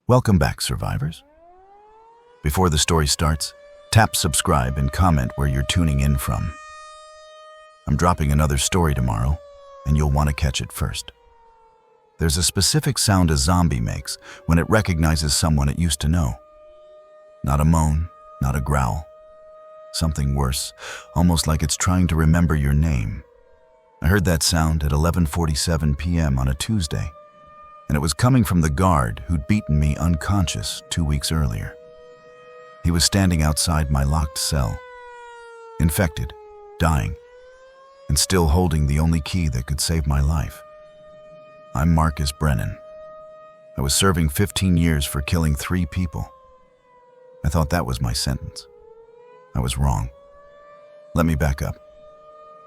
Welcome back, survivors. Before the story starts, tap subscribe and comment where you're tuning in from. I'm dropping another story tomorrow, and you'll want to catch it first. There's a specific sound a zombie makes when it recognizes someone it used to know. Not a moan, not a growl. Something worse, almost like it's trying to remember your name. I heard that sound at 11:47 p.m. on a Tuesday, and it was coming from the guard who'd beaten me unconscious 2 weeks earlier. He was standing outside my locked cell, infected, dying, and still holding the only key that could save my life. I'm Marcus Brennan. I was serving 15 years for killing 3 people. I thought that was my sentence. I was wrong. Let me back up.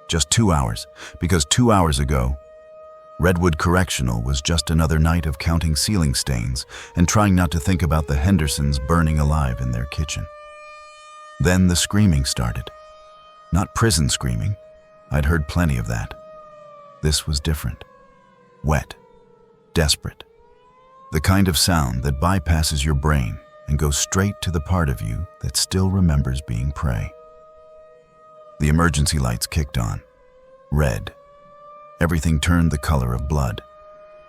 Just 2 hours, because 2 hours ago, Redwood Correctional was just another night of counting ceiling stains and trying not to think about the Hendersons burning alive in their kitchen. Then the screaming started. Not prison screaming. I'd heard plenty of that. This was different. Wet. Desperate. The kind of sound that bypasses your brain and goes straight to the part of you that still remembers being prey. The emergency lights kicked on. Red. Everything turned the color of blood.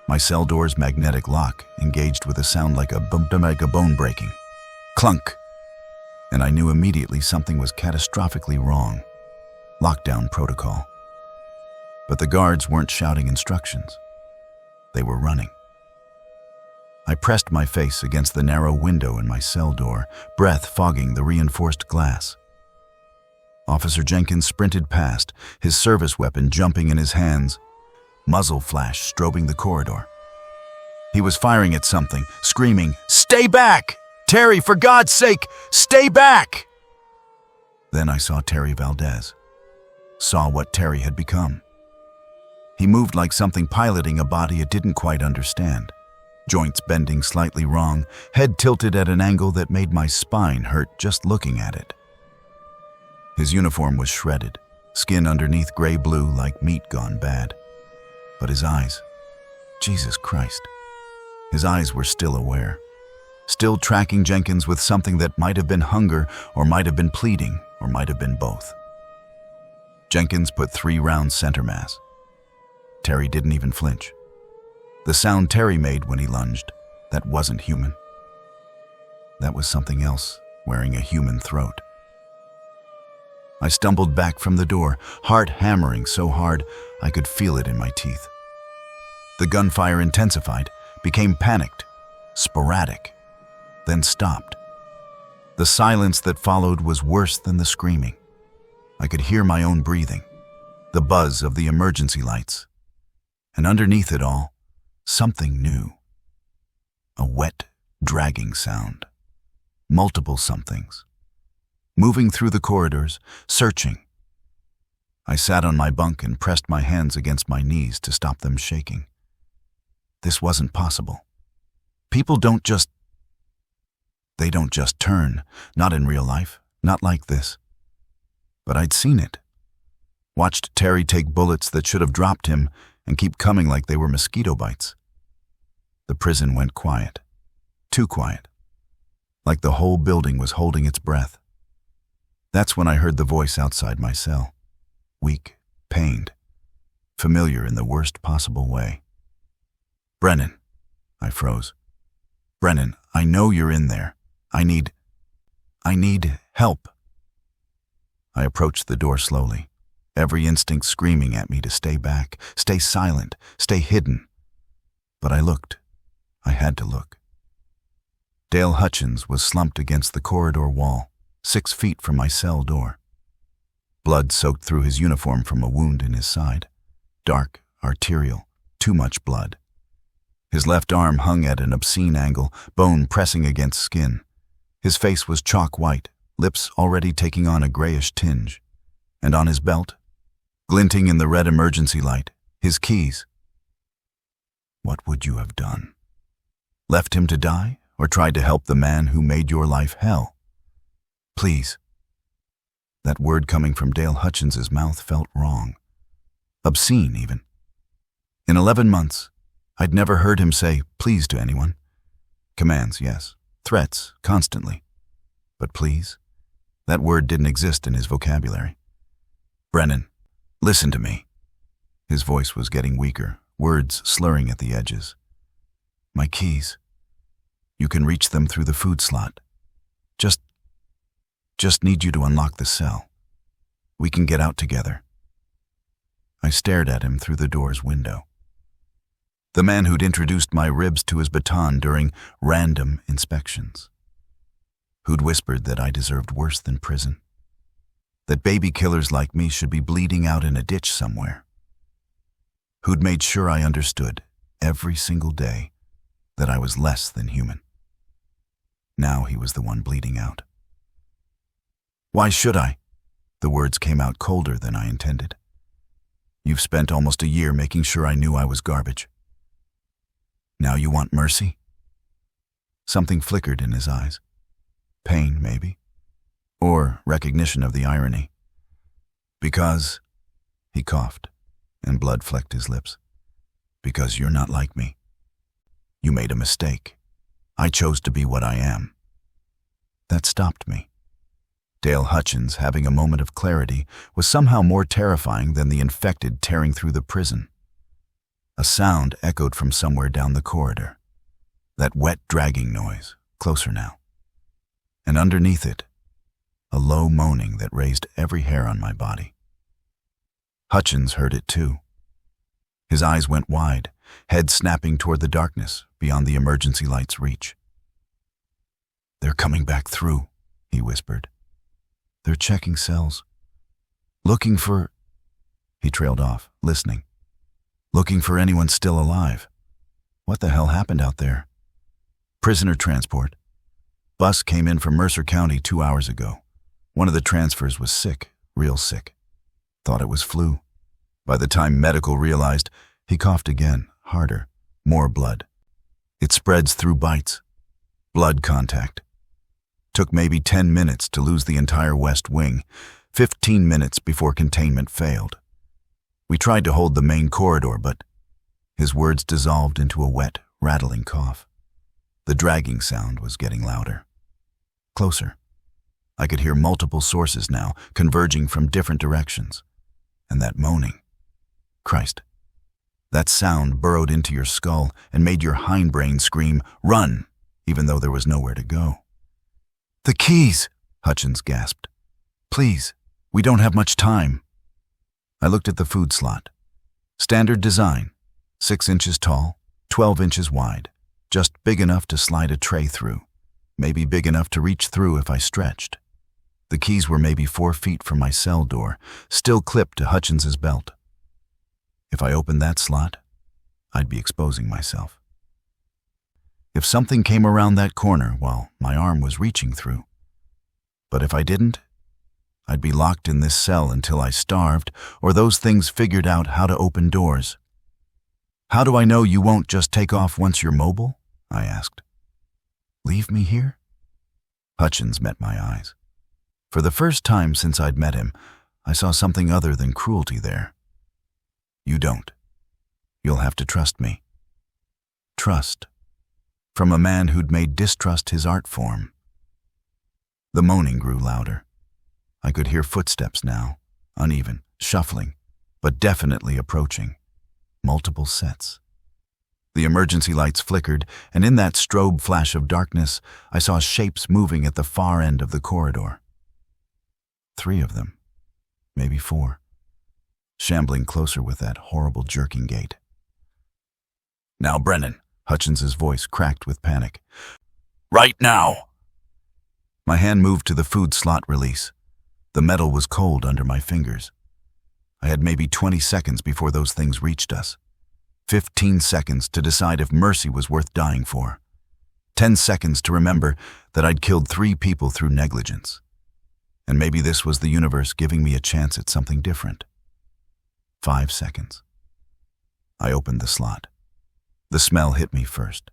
My cell door's magnetic lock engaged with a sound like a bone breaking. Clunk! And I knew immediately something was catastrophically wrong. Lockdown protocol. But the guards weren't shouting instructions. They were running. I pressed my face against the narrow window in my cell door, breath fogging the reinforced glass. Officer Jenkins sprinted past, his service weapon jumping in his hands, muzzle flash strobing the corridor. He was firing at something, screaming, "Stay back! Terry, for God's sake, stay back!" Then I saw Terry Valdez. Saw what Terry had become. He moved like something piloting a body it didn't quite understand. Joints bending slightly wrong, head tilted at an angle that made my spine hurt just looking at it. His uniform was shredded, skin underneath gray-blue like meat gone bad. But his eyes, Jesus Christ, his eyes were still aware, still tracking Jenkins with something that might have been hunger or might have been pleading or might have been both. Jenkins put 3 rounds center mass. Terry didn't even flinch. The sound Terry made when he lunged, that wasn't human. That was something else wearing a human throat. I stumbled back from the door, heart hammering so hard I could feel it in my teeth. The gunfire intensified, became panicked, sporadic, then stopped. The silence that followed was worse than the screaming. I could hear my own breathing, the buzz of the emergency lights, and underneath it all, something new. A wet, dragging sound. Multiple somethings. Moving through the corridors, searching. I sat on my bunk and pressed my hands against my knees to stop them shaking. This wasn't possible. People don't just turn, not in real life, not like this. But I'd seen it. Watched Terry take bullets that should have dropped him and keep coming like they were mosquito bites. The prison went quiet. Too quiet. Like the whole building was holding its breath. That's when I heard the voice outside my cell. Weak, pained, familiar in the worst possible way. "Brennan." I froze. "Brennan, I know you're in there. I need help." I approached the door slowly, every instinct screaming at me to stay back, stay silent, stay hidden. But I looked. I had to look. Dale Hutchins was slumped against the corridor wall, 6 feet from my cell door. Blood soaked through his uniform from a wound in his side. Dark, arterial, too much blood. His left arm hung at an obscene angle, bone pressing against skin. His face was chalk white, lips already taking on a grayish tinge. And on his belt, glinting in the red emergency light, his keys. What would you have done? Left him to die, or tried to help the man who made your life hell? Please. That word coming from Dale Hutchins's mouth felt wrong. Obscene, even. In 11 months, I'd never heard him say please to anyone. Commands, yes. Threats, constantly. But please? That word didn't exist in his vocabulary. Brennan, listen to me. His voice was getting weaker, words slurring at the edges. My keys. You can reach them through the food slot. Just need you to unlock the cell. We can get out together. I stared at him through the door's window. The man who'd introduced my ribs to his baton during random inspections. Who'd whispered that I deserved worse than prison. That baby killers like me should be bleeding out in a ditch somewhere. Who'd made sure I understood, every single day, that I was less than human. Now he was the one bleeding out. Why should I? The words came out colder than I intended. You've spent almost a year making sure I knew I was garbage. Now you want mercy? Something flickered in his eyes. Pain, maybe. Or recognition of the irony. Because, he coughed, and blood flecked his lips. Because you're not like me. You made a mistake. I chose to be what I am. That stopped me. Dale Hutchins having a moment of clarity was somehow more terrifying than the infected tearing through the prison. A sound echoed from somewhere down the corridor. That wet dragging noise, closer now. And underneath it, a low moaning that raised every hair on my body. Hutchins heard it too. His eyes went wide, head snapping toward the darkness beyond the emergency light's reach. They're coming back through, he whispered. They're checking cells. Looking for... He trailed off, listening. Looking for anyone still alive. What the hell happened out there? Prisoner transport. Bus came in from Mercer County 2 hours ago. One of the transfers was sick, real sick. Thought it was flu. By the time medical realized, he coughed again, harder, more blood. It spreads through bites. Blood contact. Took maybe 10 minutes to lose the entire west wing, 15 minutes before containment failed. We tried to hold the main corridor, but his words dissolved into a wet, rattling cough. The dragging sound was getting louder. Closer. I could hear multiple sources now, converging from different directions. And that moaning. Christ. That sound burrowed into your skull and made your hindbrain scream, "Run!" even though there was nowhere to go. The keys, Hutchins gasped. Please, we don't have much time. I looked at the food slot. Standard design, 6 inches tall, 12 inches wide, just big enough to slide a tray through, maybe big enough to reach through if I stretched. The keys were maybe 4 feet from my cell door, still clipped to Hutchins's belt. If I opened that slot, I'd be exposing myself. If something came around that corner while my arm was reaching through. But if I didn't, I'd be locked in this cell until I starved or those things figured out how to open doors. How do I know you won't just take off once you're mobile? I asked. Leave me here? Hutchins met my eyes. For the first time since I'd met him, I saw something other than cruelty there. You don't. You'll have to trust me. Trust. From a man who'd made distrust his art form. The moaning grew louder. I could hear footsteps now, uneven, shuffling, but definitely approaching. Multiple sets. The emergency lights flickered, and in that strobe flash of darkness, I saw shapes moving at the far end of the corridor. 3 of them, maybe 4, shambling closer with that horrible jerking gait. Now, Brennan. Hutchins's voice cracked with panic. Right now! My hand moved to the food slot release. The metal was cold under my fingers. I had maybe 20 seconds before those things reached us. 15 seconds to decide if mercy was worth dying for. 10 seconds to remember that I'd killed 3 people through negligence. And maybe this was the universe giving me a chance at something different. 5 seconds. I opened the slot. The smell hit me first.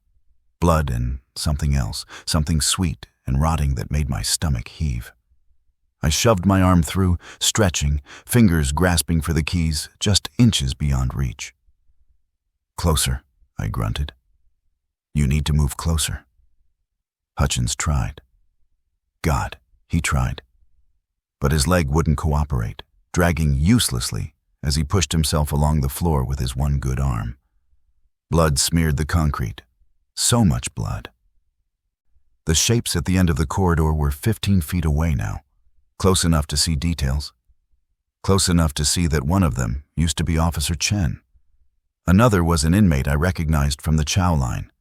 Blood and something else, something sweet and rotting that made my stomach heave. I shoved my arm through, stretching, fingers grasping for the keys, just inches beyond reach. Closer, I grunted. You need to move closer. Hutchins tried. God, he tried. But his leg wouldn't cooperate, dragging uselessly as he pushed himself along the floor with his one good arm. Blood smeared the concrete. So much blood. The shapes at the end of the corridor were 15 feet away now, close enough to see details. Close enough to see that one of them used to be Officer Chen. Another was an inmate I recognized from the chow line.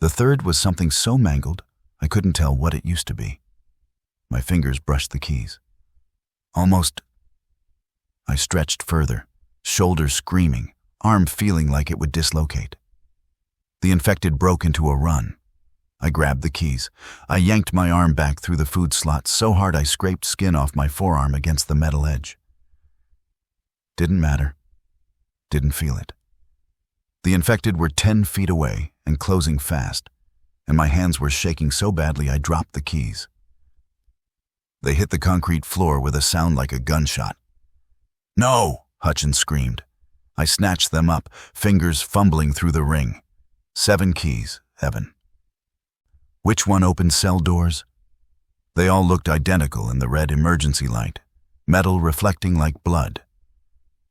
The third was something so mangled I couldn't tell what it used to be. My fingers brushed the keys. Almost. I stretched further, shoulder screaming, arm feeling like it would dislocate. The infected broke into a run. I grabbed the keys. I yanked my arm back through the food slot so hard I scraped skin off my forearm against the metal edge. Didn't matter. Didn't feel it. The infected were 10 feet away and closing fast, and my hands were shaking so badly I dropped the keys. They hit the concrete floor with a sound like a gunshot. "No!" Hutchins screamed. I snatched them up, fingers fumbling through the ring. 7 keys, Evan. Which one opened cell doors? They all looked identical in the red emergency light, metal reflecting like blood.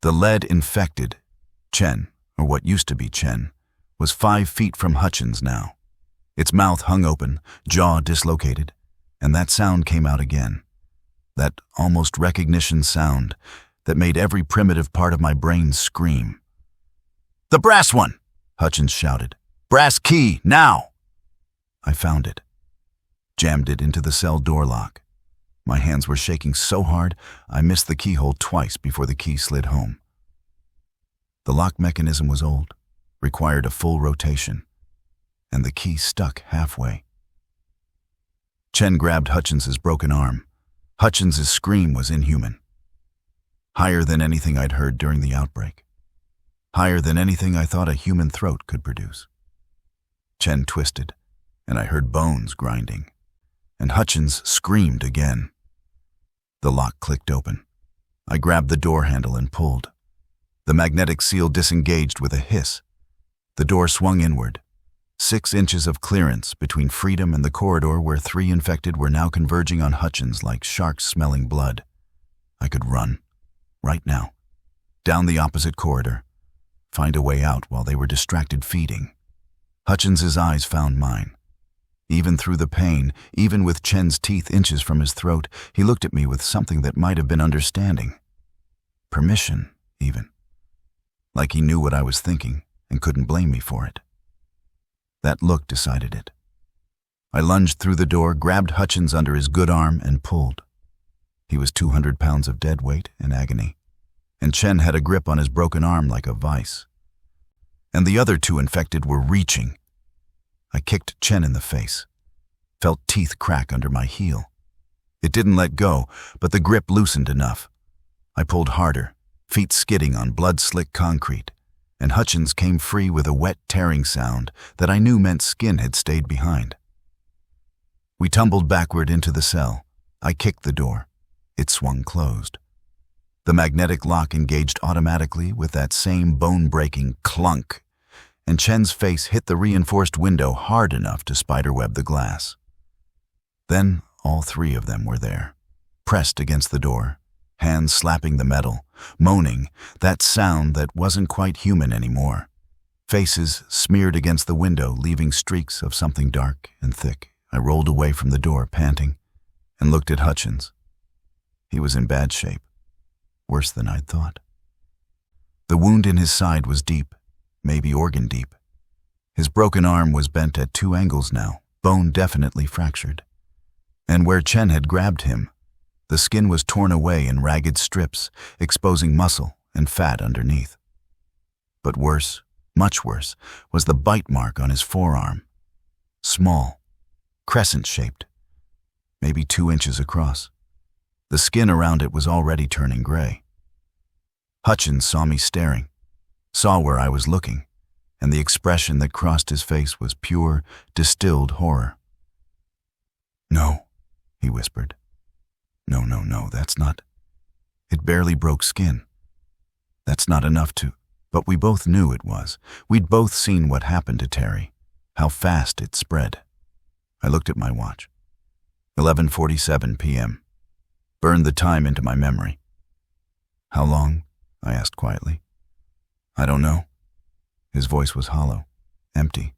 The lead-infected, Chen, or what used to be Chen, was 5 feet from Hutchins now. Its mouth hung open, jaw dislocated, and that sound came out again. That almost recognition sound that made every primitive part of my brain scream. "The brass one!" Hutchins shouted. "Brass key, now!" I found it. Jammed it into the cell door lock. My hands were shaking so hard, I missed the keyhole twice before the key slid home. The lock mechanism was old, required a full rotation, and the key stuck halfway. Chen grabbed Hutchins's broken arm. Hutchins's scream was inhuman. Higher than anything I'd heard during the outbreak. Higher than anything I thought a human throat could produce. Chen twisted, and I heard bones grinding, and Hutchins screamed again. The lock clicked open. I grabbed the door handle and pulled. The magnetic seal disengaged with a hiss. The door swung inward. 6 inches of clearance between freedom and the corridor where 3 infected were now converging on Hutchins like sharks smelling blood. I could run, right now, down the opposite corridor, find a way out while they were distracted feeding. Hutchins's eyes found mine. Even through the pain, even with Chen's teeth inches from his throat, he looked at me with something that might have been understanding. Permission, even. Like he knew what I was thinking and couldn't blame me for it. That look decided it. I lunged through the door, grabbed Hutchins under his good arm, and pulled. He was 200 pounds of dead weight and agony, and Chen had a grip on his broken arm like a vice. And the other 2 infected were reaching. I kicked Chen in the face, felt teeth crack under my heel. It didn't let go, but the grip loosened enough. I pulled harder, feet skidding on blood-slick concrete, and Hutchins came free with a wet tearing sound that I knew meant skin had stayed behind. We tumbled backward into the cell. I kicked the door. It swung closed. The magnetic lock engaged automatically with that same bone-breaking clunk, and Chen's face hit the reinforced window hard enough to spiderweb the glass. Then all 3 of them were there, pressed against the door, hands slapping the metal, moaning, that sound that wasn't quite human anymore. Faces smeared against the window, leaving streaks of something dark and thick. I rolled away from the door, panting, and looked at Hutchins. He was in bad shape, worse than I'd thought. The wound in his side was deep, maybe organ deep. His broken arm was bent at 2 angles now, bone definitely fractured. And where Chen had grabbed him, the skin was torn away in ragged strips, exposing muscle and fat underneath. But worse, much worse, was the bite mark on his forearm. Small, crescent-shaped, maybe 2 inches across. The skin around it was already turning gray. Hutchins saw me staring, saw where I was looking, and the expression that crossed his face was pure, distilled horror. "No," he whispered. No, that's not. It barely broke skin. That's not enough to..." But we both knew it was. We'd both seen what happened to Terry, how fast it spread. I looked at my watch. 11:47 p.m. Burned the time into my memory. How long? I asked quietly. I don't know. His voice was hollow, empty.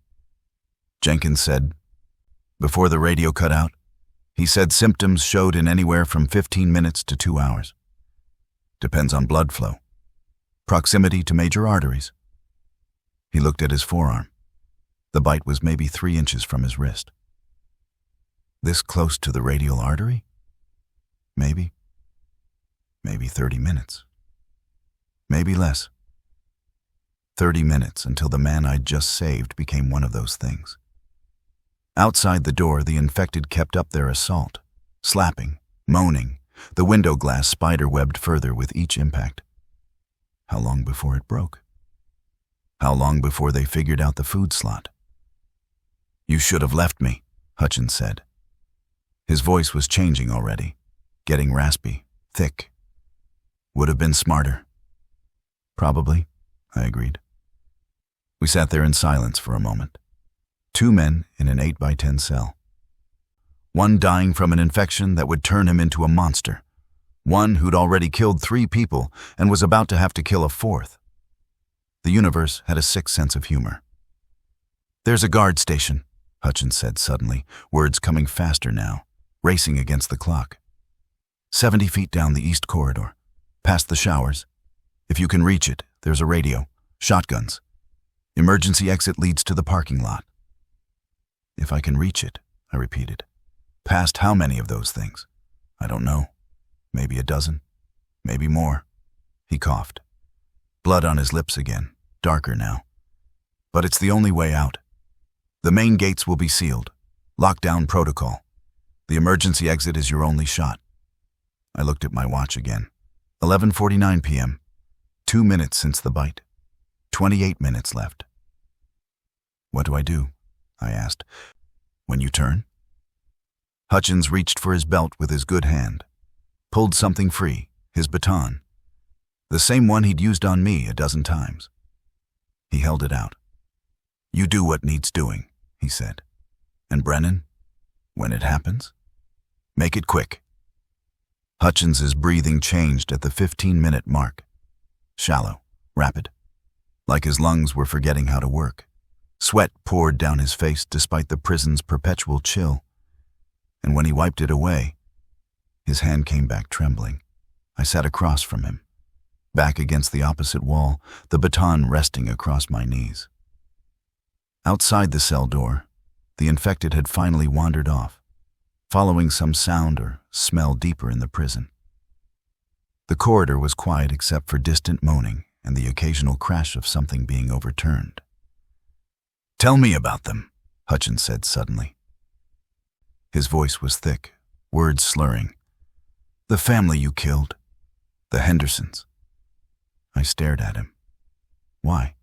Jenkins said, before the radio cut out, he said symptoms showed in anywhere from 15 minutes to 2 hours. Depends on blood flow. Proximity to major arteries. He looked at his forearm. The bite was maybe 3 inches from his wrist. This close to the radial artery? Maybe 30 minutes. Maybe less. 30 minutes until the man I'd just saved became one of those things. Outside the door, the infected kept up their assault, slapping, moaning, the window glass spider-webbed further with each impact. How long before it broke? How long before they figured out the food slot? You should have left me, Hutchins said. His voice was changing already, getting raspy, thick. Would have been smarter. Probably, I agreed. We sat there in silence for a moment. 2 men in an 8x10 cell. One dying from an infection that would turn him into a monster. One who'd already killed 3 people and was about to have to kill a 4th. The universe had a sick sense of humor. There's a guard station, Hutchins said suddenly, words coming faster now, racing against the clock. 70 feet down the east corridor, past the showers. If you can reach it, there's a radio, shotguns. Emergency exit leads to the parking lot. If I can reach it, I repeated. Past how many of those things? I don't know. Maybe a dozen. Maybe more. He coughed. Blood on his lips again, darker now. But it's the only way out. The main gates will be sealed. Lockdown protocol. The emergency exit is your only shot. I looked at my watch again. 11:49 p.m. 2 minutes since the bite. 28 minutes left. What do I do? I asked. When you turn? Hutchins reached for his belt with his good hand. Pulled something free, his baton. The same one he'd used on me a dozen times. He held it out. You do what needs doing, he said. And Brennan, when it happens, make it quick. Hutchins's breathing changed at the 15-minute mark. Shallow, rapid, like his lungs were forgetting how to work. Sweat poured down his face despite the prison's perpetual chill. And when he wiped it away, his hand came back trembling. I sat across from him, back against the opposite wall, the baton resting across my knees. Outside the cell door, the infected had finally wandered off, following some sound or smell deeper in the prison. The corridor was quiet except for distant moaning and the occasional crash of something being overturned. Tell me about them, Hutchins said suddenly. His voice was thick, words slurring. The family you killed. The Hendersons. I stared at him. Why?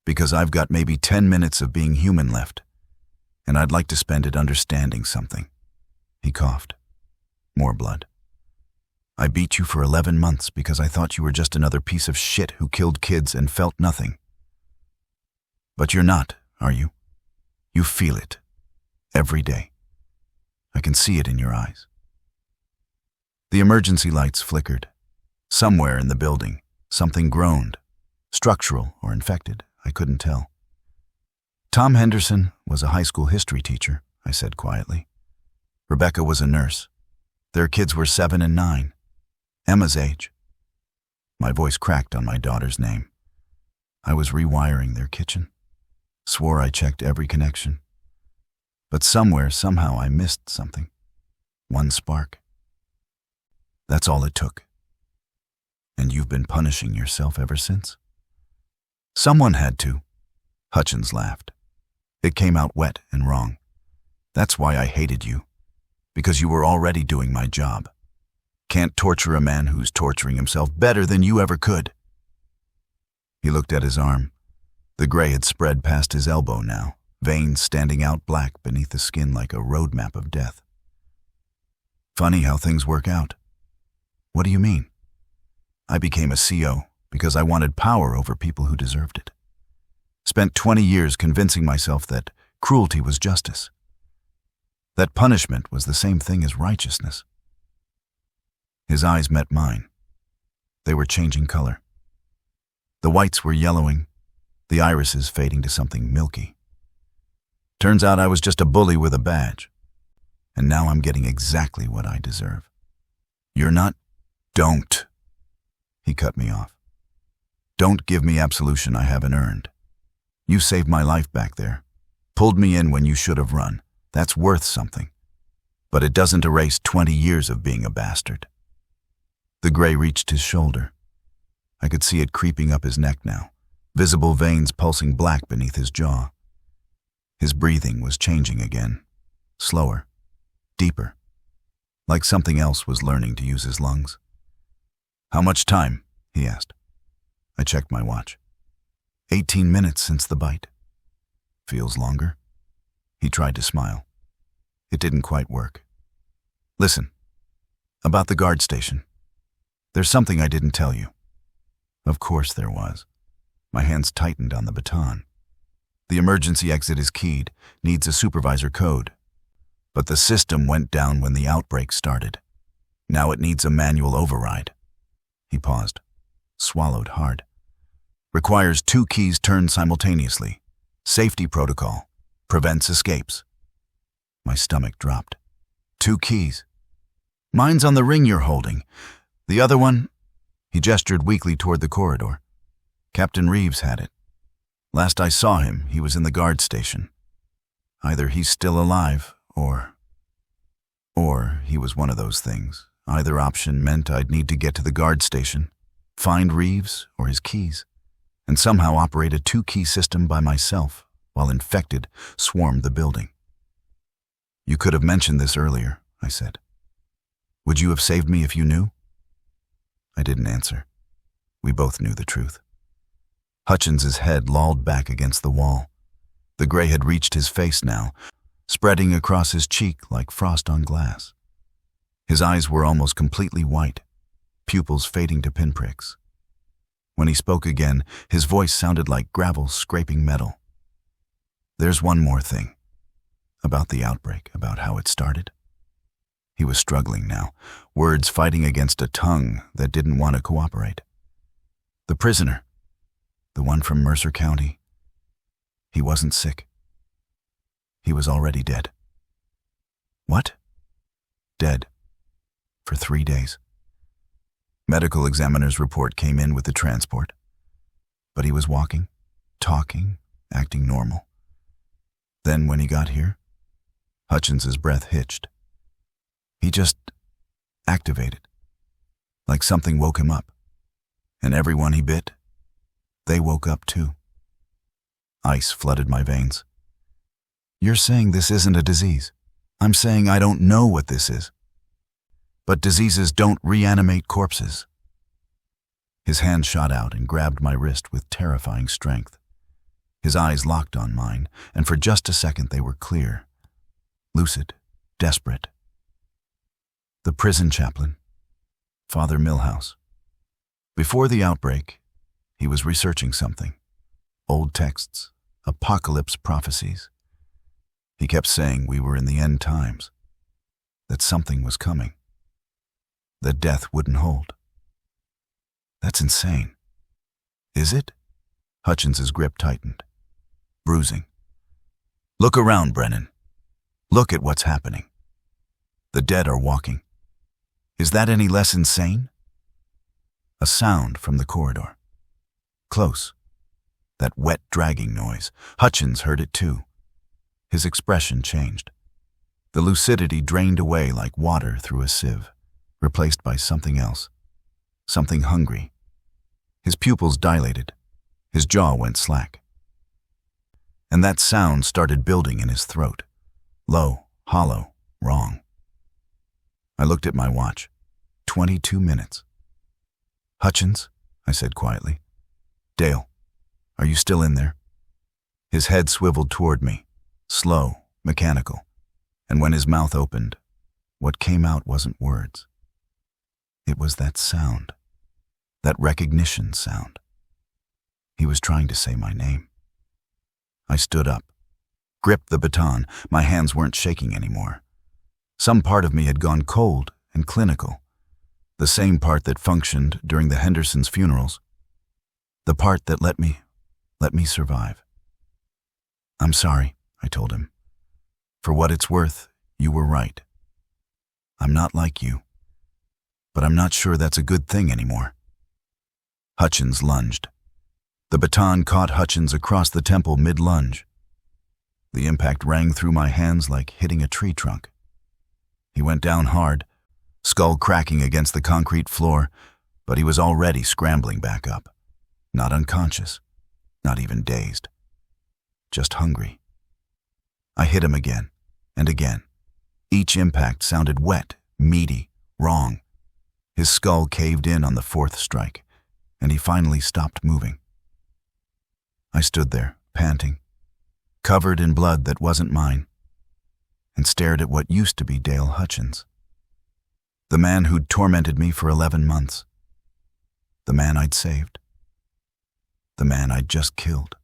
Because I've got maybe 10 minutes of being human left, and I'd like to spend it understanding something. He coughed. More blood. I beat you for 11 months because I thought you were just another piece of shit who killed kids and felt nothing. But you're not, are you? You feel it. Every day. I can see it in your eyes. The emergency lights flickered. Somewhere in the building, something groaned. Structural or infected, I couldn't tell. Tom Henderson was a high school history teacher, I said quietly. Rebecca was a nurse. Their kids were 7 and 9. Emma's age. My voice cracked on my daughter's name. I was rewiring their kitchen. Swore I checked every connection. But somewhere, somehow, I missed something. One spark. That's all it took. And you've been punishing yourself ever since? Someone had to. Hutchins laughed. It came out wet and wrong. That's why I hated you. Because you were already doing my job. Can't torture a man who's torturing himself better than you ever could. He looked at his arm. The gray had spread past his elbow now, veins standing out black beneath the skin like a road map of death. Funny how things work out. What do you mean? I became a CO because I wanted power over people who deserved it. Spent 20 years convincing myself that cruelty was justice. That punishment was the same thing as righteousness. His eyes met mine. They were changing color. The whites were yellowing, the irises fading to something milky. Turns out I was just a bully with a badge, and now I'm getting exactly what I deserve. You're not... Don't. He cut me off. Don't give me absolution I haven't earned. You saved my life back there. Pulled me in when you should have run. That's worth something. But it doesn't erase 20 years of being a bastard. The gray reached his shoulder. I could see it creeping up his neck now, visible veins pulsing black beneath his jaw. His breathing was changing again, slower, deeper, like something else was learning to use his lungs. How much time? He asked. I checked my watch. 18 minutes since the bite. Feels longer? He tried to smile. It didn't quite work. Listen, about the guard station. There's something I didn't tell you. Of course there was. My hands tightened on the baton. The emergency exit is keyed, needs a supervisor code. But the system went down when the outbreak started. Now it needs a manual override. He paused, swallowed hard. Requires 2 keys turned simultaneously. Safety protocol. Prevents escapes. My stomach dropped. 2 keys. Mine's on the ring you're holding. The other one... He gestured weakly toward the corridor. Captain Reeves had it. Last I saw him, he was in the guard station. Either he's still alive, or he was one of those things. Either option meant I'd need to get to the guard station, find Reeves or his keys, and somehow operate a 2-key system by myself while infected swarmed the building. You could have mentioned this earlier, I said. Would you have saved me if you knew? I didn't answer. We both knew the truth. Hutchins's head lolled back against the wall. The gray had reached his face now, spreading across his cheek like frost on glass. His eyes were almost completely white, pupils fading to pinpricks. When he spoke again, his voice sounded like gravel scraping metal. There's one more thing. About the outbreak, about how it started. He was struggling now, words fighting against a tongue that didn't want to cooperate. The prisoner, the one from Mercer County, he wasn't sick. He was already dead. What? Dead. For 3 days. Medical examiner's report came in with the transport. But he was walking, talking, acting normal. Then when he got here, Hutchins's breath hitched. He just activated, like something woke him up. And everyone he bit, they woke up too. Ice flooded my veins. You're saying this isn't a disease. I'm saying I don't know what this is. But diseases don't reanimate corpses. His hand shot out and grabbed my wrist with terrifying strength. His eyes locked on mine, and for just a second they were clear, lucid, desperate. The prison chaplain, Father Milhouse. Before the outbreak, he was researching something. Old texts, apocalypse prophecies. He kept saying we were in the end times, that something was coming, that death wouldn't hold. That's insane. Is it? Hutchins's grip tightened, bruising. Look around, Brennan. Look at what's happening. The dead are walking. Is that any less insane? A sound from the corridor. Close. That wet dragging noise. Hutchins heard it too. His expression changed. The lucidity drained away like water through a sieve, replaced by something else. Something hungry. His pupils dilated. His jaw went slack. And that sound started building in his throat. Low, hollow, wrong. I looked at my watch. 22 minutes. Hutchins, I said quietly. Dale, are you still in there? His head swiveled toward me, slow, mechanical, and when his mouth opened, what came out wasn't words. It was that sound, that recognition sound. He was trying to say my name. I stood up, gripped the baton. My hands weren't shaking anymore. Some part of me had gone cold and clinical, the same part that functioned during the Hendersons' funerals, the part that let me survive. "I'm sorry," I told him. "For what it's worth, you were right. I'm not like you, but I'm not sure that's a good thing anymore." Hutchins lunged. The baton caught Hutchins across the temple mid-lunge. The impact rang through my hands like hitting a tree trunk. He went down hard, skull cracking against the concrete floor, but he was already scrambling back up. Not unconscious, not even dazed. Just hungry. I hit him again, and again. Each impact sounded wet, meaty, wrong. His skull caved in on the fourth strike, and he finally stopped moving. I stood there, panting, covered in blood that wasn't mine, and stared at what used to be Dale Hutchins. The man who'd tormented me for 11 months. The man I'd saved. The man I'd just killed.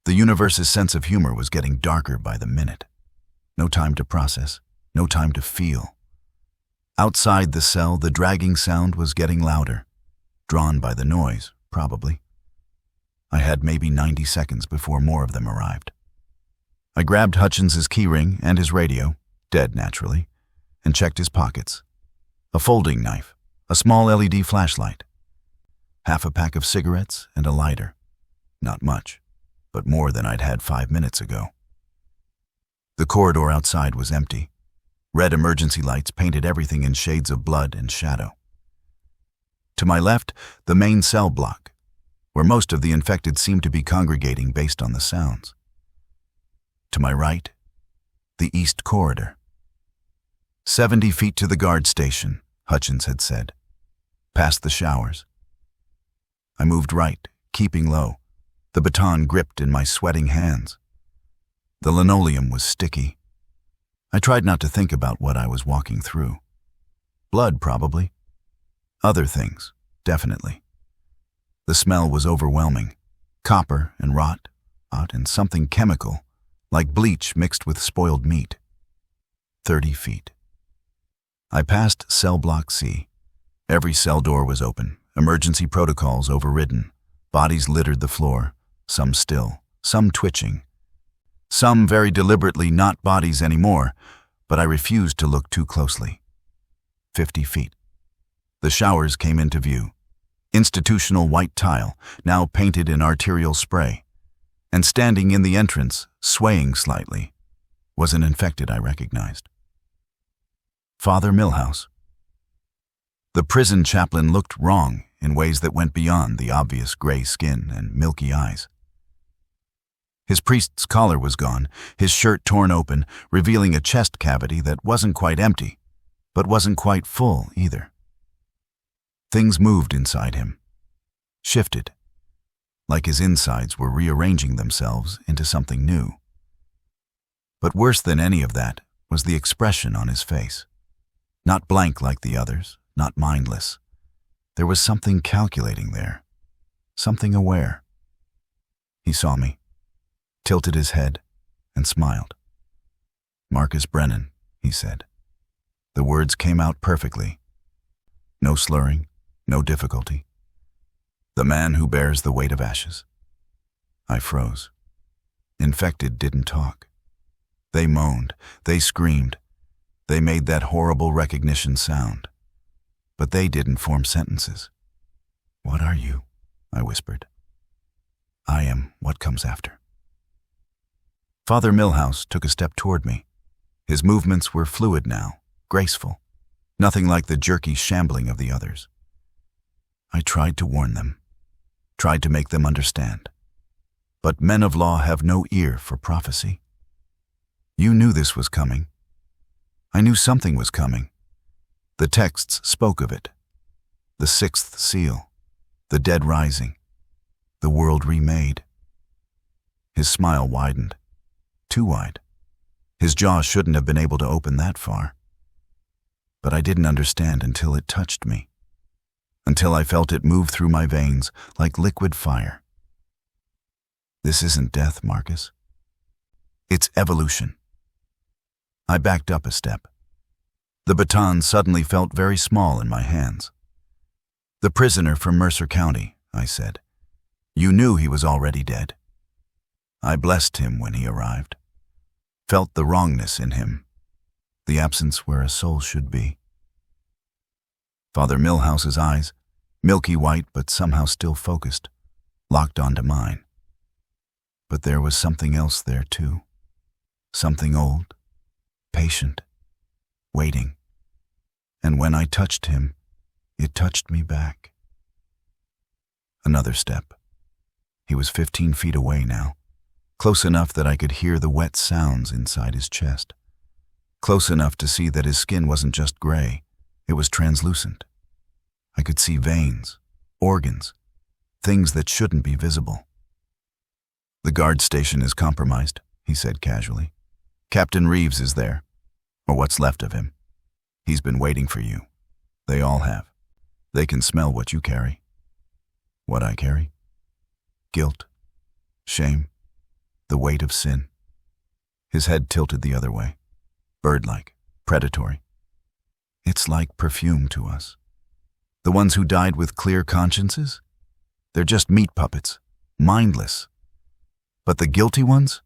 The universe's sense of humor was getting darker by the minute. No time to process, no time to feel. Outside the cell, the dragging sound was getting louder, drawn by the noise, probably. I had maybe 90 seconds before more of them arrived. I grabbed Hutchins's keyring and his radio, dead naturally, and checked his pockets. A folding knife, a small LED flashlight, half a pack of cigarettes and a lighter. Not much, but more than I'd had 5 minutes ago. The corridor outside was empty. Red emergency lights painted everything in shades of blood and shadow. To my left, the main cell block, where most of the infected seemed to be congregating based on the sounds. To my right, the east corridor. 70 feet to the guard station, Hutchins had said. Past the showers. I moved right, keeping low, the baton gripped in my sweating hands. The linoleum was sticky. I tried not to think about what I was walking through. Blood, probably. Other things, definitely. The smell was overwhelming. Copper and rot, and something chemical, like bleach mixed with spoiled meat. 30 feet. I passed cell block C. Every cell door was open, emergency protocols overridden. Bodies littered the floor, some still, some twitching. Some very deliberately not bodies anymore, but I refused to look too closely. 50 feet. The showers came into view. Institutional white tile, now painted in arterial spray. And standing in the entrance, swaying slightly, was an infected I recognized. Father Milhouse. The prison chaplain looked wrong in ways that went beyond the obvious gray skin and milky eyes. His priest's collar was gone, his shirt torn open, revealing a chest cavity that wasn't quite empty, but wasn't quite full either. Things moved inside him, shifted, like his insides were rearranging themselves into something new. But worse than any of that was the expression on his face. Not blank like the others, not mindless. There was something calculating there, something aware. He saw me, tilted his head, and smiled. "Marcus Brennan," he said. The words came out perfectly. No slurring, no difficulty. "The man who bears the weight of ashes." I froze. Infected didn't talk. They moaned, they screamed, they made that horrible recognition sound. But they didn't form sentences. "What are you?" I whispered. "I am what comes after." Father Milhouse took a step toward me. His movements were fluid now, graceful, nothing like the jerky shambling of the others. I tried to warn them, tried to make them understand. But men of law have no ear for prophecy. You knew this was coming. I knew something was coming. The texts spoke of it. The sixth seal, the dead rising, the world remade. His smile widened, too wide. His jaw shouldn't have been able to open that far. But I didn't understand until it touched me, until I felt it move through my veins like liquid fire. This isn't death, Marcus. It's evolution. I backed up a step. The baton suddenly felt very small in my hands. "The prisoner from Mercer County," I said. "You knew he was already dead." I blessed him when he arrived. Felt the wrongness in him, the absence where a soul should be. Father Milhouse's eyes, milky white but somehow still focused, locked onto mine. But there was something else there too. Something old, patient, waiting. And when I touched him, it touched me back. Another step. He was 15 feet away now, close enough that I could hear the wet sounds inside his chest. Close enough to see that his skin wasn't just gray, it was translucent. I could see veins, organs, things that shouldn't be visible. "The guard station is compromised," he said casually. "Captain Reeves is there, or what's left of him. He's been waiting for you. They all have. They can smell what you carry." What I carry? Guilt, shame, the weight of sin. His head tilted the other way, bird-like, predatory. "It's like perfume to us. The ones who died with clear consciences? They're just meat puppets, mindless. But the guilty ones?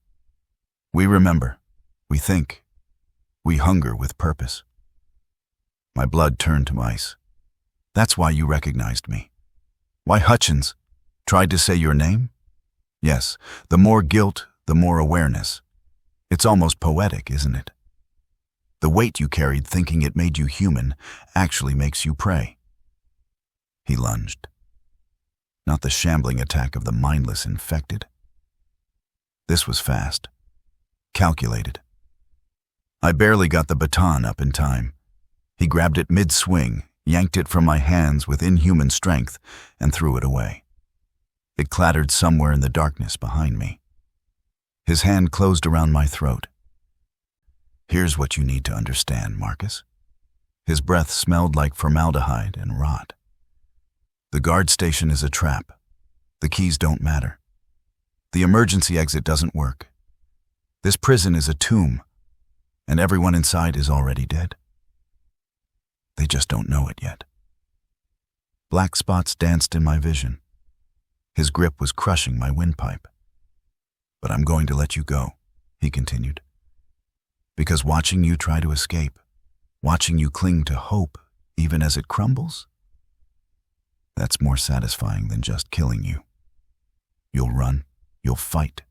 We remember, we think, we hunger with purpose." My blood turned to ice. "That's why you recognized me. Why Hutchins tried to say your name? Yes, the more guilt, the more awareness. It's almost poetic, isn't it? The weight you carried thinking it made you human actually makes you prey." He lunged. Not the shambling attack of the mindless infected. This was fast, calculated. I barely got the baton up in time. He grabbed it mid-swing, yanked it from my hands with inhuman strength, and threw it away. It clattered somewhere in the darkness behind me. His hand closed around my throat. "Here's what you need to understand, Marcus." His breath smelled like formaldehyde and rot. "The guard station is a trap. The keys don't matter. The emergency exit doesn't work. This prison is a tomb, and everyone inside is already dead. They just don't know it yet." Black spots danced in my vision. His grip was crushing my windpipe. "But I'm going to let you go," he continued. "Because watching you try to escape, watching you cling to hope even as it crumbles, that's more satisfying than just killing you. You'll run, you'll fight.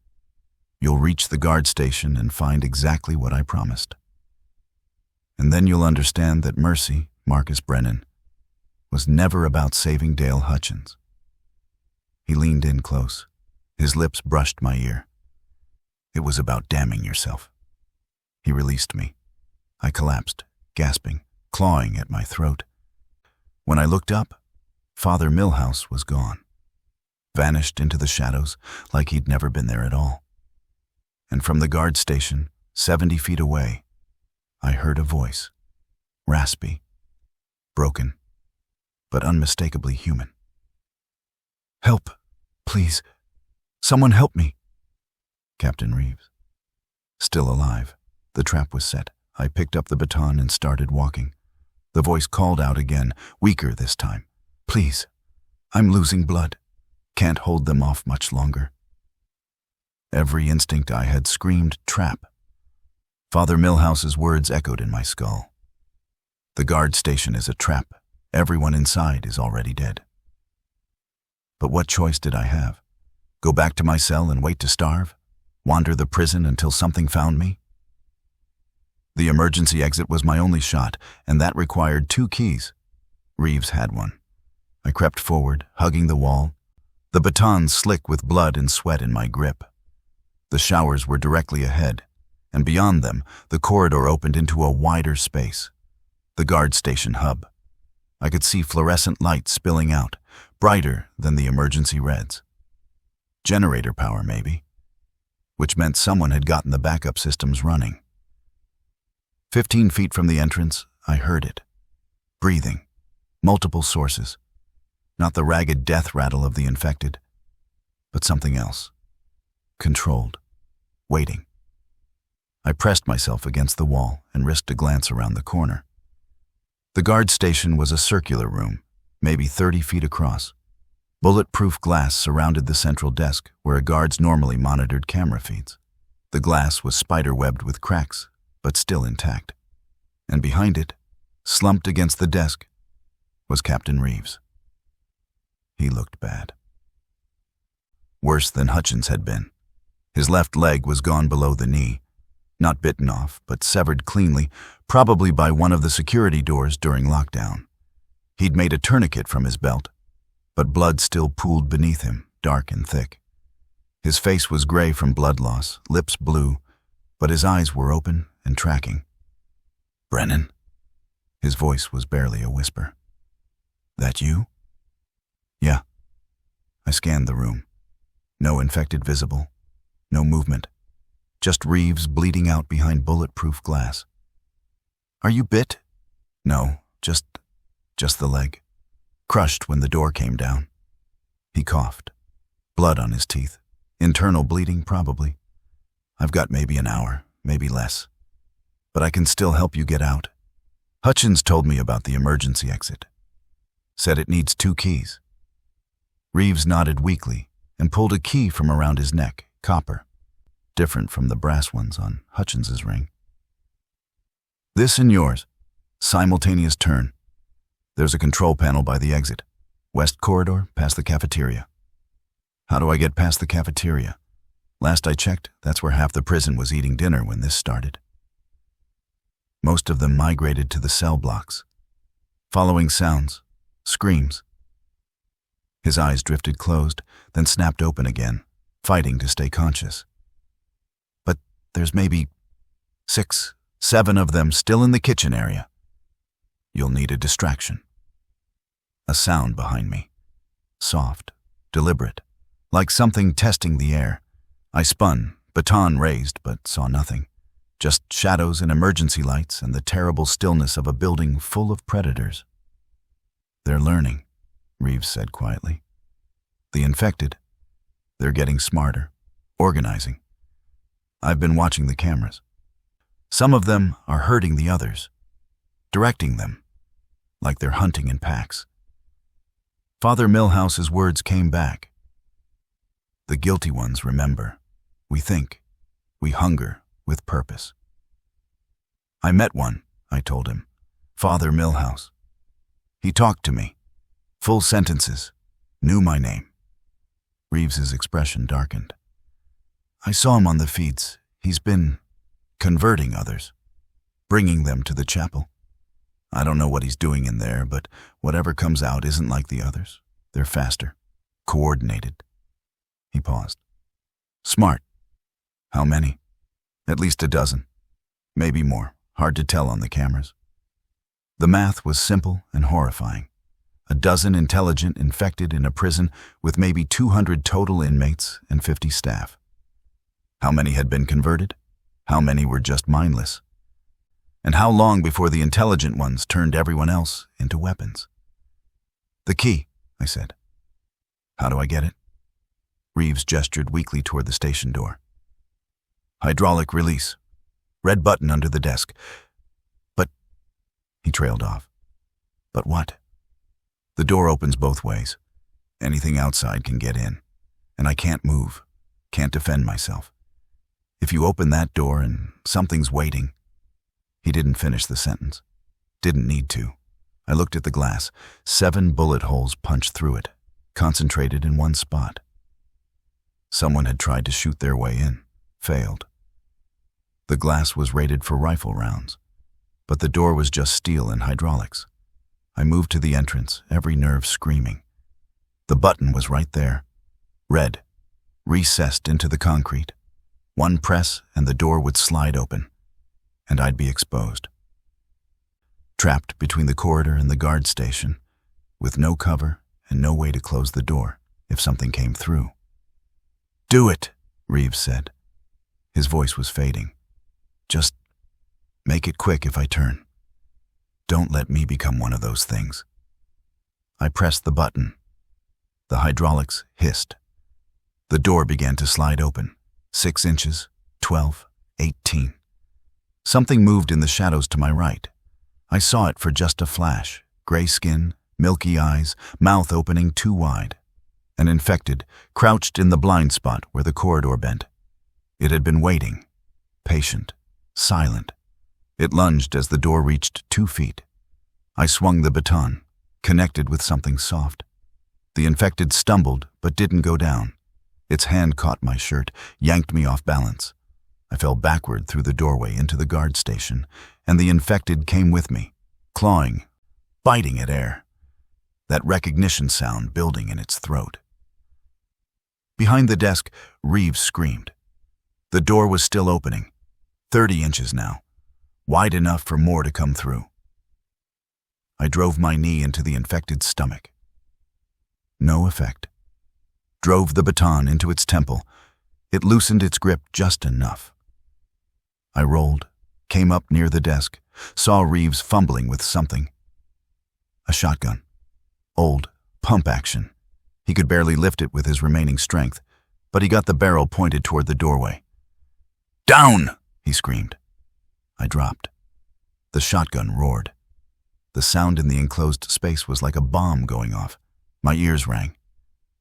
You'll reach the guard station and find exactly what I promised. And then you'll understand that mercy, Marcus Brennan, was never about saving Dale Hutchins." He leaned in close. His lips brushed my ear. "It was about damning yourself." He released me. I collapsed, gasping, clawing at my throat. When I looked up, Father Milhouse was gone. Vanished into the shadows like he'd never been there at all. And from the guard station, 70 feet away, I heard a voice, raspy, broken, but unmistakably human. "Help, please. Someone help me." Captain Reeves. Still alive. The trap was set. I picked up the baton and started walking. The voice called out again, weaker this time. "Please, I'm losing blood. Can't hold them off much longer." Every instinct I had screamed trap. Father Milhouse's words echoed in my skull. "The guard station is a trap. Everyone inside is already dead." But what choice did I have? Go back to my cell and wait to starve? Wander the prison until something found me? The emergency exit was my only shot, and that required 2 keys. Reeves had one. I crept forward, hugging the wall, the baton slick with blood and sweat in my grip. The showers were directly ahead, and beyond them, the corridor opened into a wider space. The guard station hub. I could see fluorescent lights spilling out, brighter than the emergency reds. Generator power, maybe, which meant someone had gotten the backup systems running. 15 feet from the entrance, I heard it. Breathing. Multiple sources. Not the ragged death rattle of the infected, but something else. Controlled. Waiting. I pressed myself against the wall and risked a glance around the corner. The guard station was a circular room, maybe 30 feet across. Bulletproof glass surrounded the central desk where guards normally monitored camera feeds. The glass was spider-webbed with cracks, but still intact. And behind it, slumped against the desk, was Captain Reeves. He looked bad. Worse than Hutchins had been. His left leg was gone below the knee, not bitten off, but severed cleanly, probably by one of the security doors during lockdown. He'd made a tourniquet from his belt, but blood still pooled beneath him, dark and thick. His face was gray from blood loss, lips blue, but his eyes were open and tracking. "Brennan?" His voice was barely a whisper. "That you?" "Yeah." I scanned the room. No infected visible, no movement. Just Reeves bleeding out behind bulletproof glass. "Are you bit?" "No, just the leg. Crushed when the door came down." He coughed. Blood on his teeth. Internal bleeding, probably. "I've got maybe an hour, maybe less. But I can still help you get out. Hutchins told me about the emergency exit. Said it needs 2 keys. Reeves nodded weakly and pulled a key from around his neck, copper, different from the brass ones on Hutchins's ring. "This and yours. Simultaneous turn. There's a control panel by the exit. West corridor, past the cafeteria." "How do I get past the cafeteria? Last I checked, that's where half the prison was eating dinner when this started." Most of them migrated to the cell blocks. Following sounds, screams. His eyes drifted closed, then snapped open again, fighting to stay conscious. "But there's maybe 6, 7 of them still in the kitchen area. You'll need a distraction." A sound behind me. Soft, deliberate, like something testing the air. I spun, baton raised, but saw nothing. Just shadows and emergency lights and the terrible stillness of a building full of predators. "They're learning," Reeves said quietly. "The infected. They're getting smarter, organizing. I've been watching the cameras. Some of them are hurting the others, directing them, like they're hunting in packs." Father Milhouse's words came back. "The guilty ones remember. We think. We hunger with purpose." "I met one," I told him. "Father Milhouse. He talked to me. Full sentences. Knew my name." Reeves's expression darkened. "I saw him on the feeds. He's been converting others, bringing them to the chapel. I don't know what he's doing in there, but whatever comes out isn't like the others. They're faster, coordinated." He paused. "Smart. How many?" "At least a dozen. Maybe more. Hard to tell on the cameras." The math was simple and horrifying. A dozen intelligent infected in a prison with maybe 200 total inmates and 50 staff. How many had been converted? How many were just mindless? And how long before the intelligent ones turned everyone else into weapons? "The key," I said. "How do I get it?" Reeves gestured weakly toward the station door. "Hydraulic release. Red button under the desk." "But," he trailed off. "But what?" "The door opens both ways. Anything outside can get in. And I can't move, can't defend myself. If you open that door and something's waiting..." He didn't finish the sentence. Didn't need to. I looked at the glass. 7 bullet holes punched through it, concentrated in one spot. Someone had tried to shoot their way in, failed. The glass was rated for rifle rounds, but the door was just steel and hydraulics. I moved to the entrance, every nerve screaming. The button was right there, red, recessed into the concrete. One press and the door would slide open, and I'd be exposed. Trapped between the corridor and the guard station, with no cover and no way to close the door if something came through. "Do it," Reeves said. His voice was fading. "Just make it quick if I turn. Don't let me become one of those things." I pressed the button. The hydraulics hissed. The door began to slide open. 6 inches, 12, 18. Something moved in the shadows to my right. I saw it for just a flash. Gray skin, milky eyes, mouth opening too wide. An infected, crouched in the blind spot where the corridor bent. It had been waiting, patient, silent. It lunged as the door reached 2 feet. I swung the baton, connected with something soft. The infected stumbled but didn't go down. Its hand caught my shirt, yanked me off balance. I fell backward through the doorway into the guard station, and the infected came with me, clawing, biting at air. That recognition sound building in its throat. Behind the desk, Reeves screamed. The door was still opening, 30 inches now, wide enough for more to come through. I drove my knee into the infected's stomach. No effect. Drove the baton into its temple. It loosened its grip just enough. I rolled, came up near the desk, saw Reeves fumbling with something. A shotgun. Old, pump action. He could barely lift it with his remaining strength, but he got the barrel pointed toward the doorway. "Down!" he screamed. I dropped. The shotgun roared. The sound in the enclosed space was like a bomb going off. My ears rang.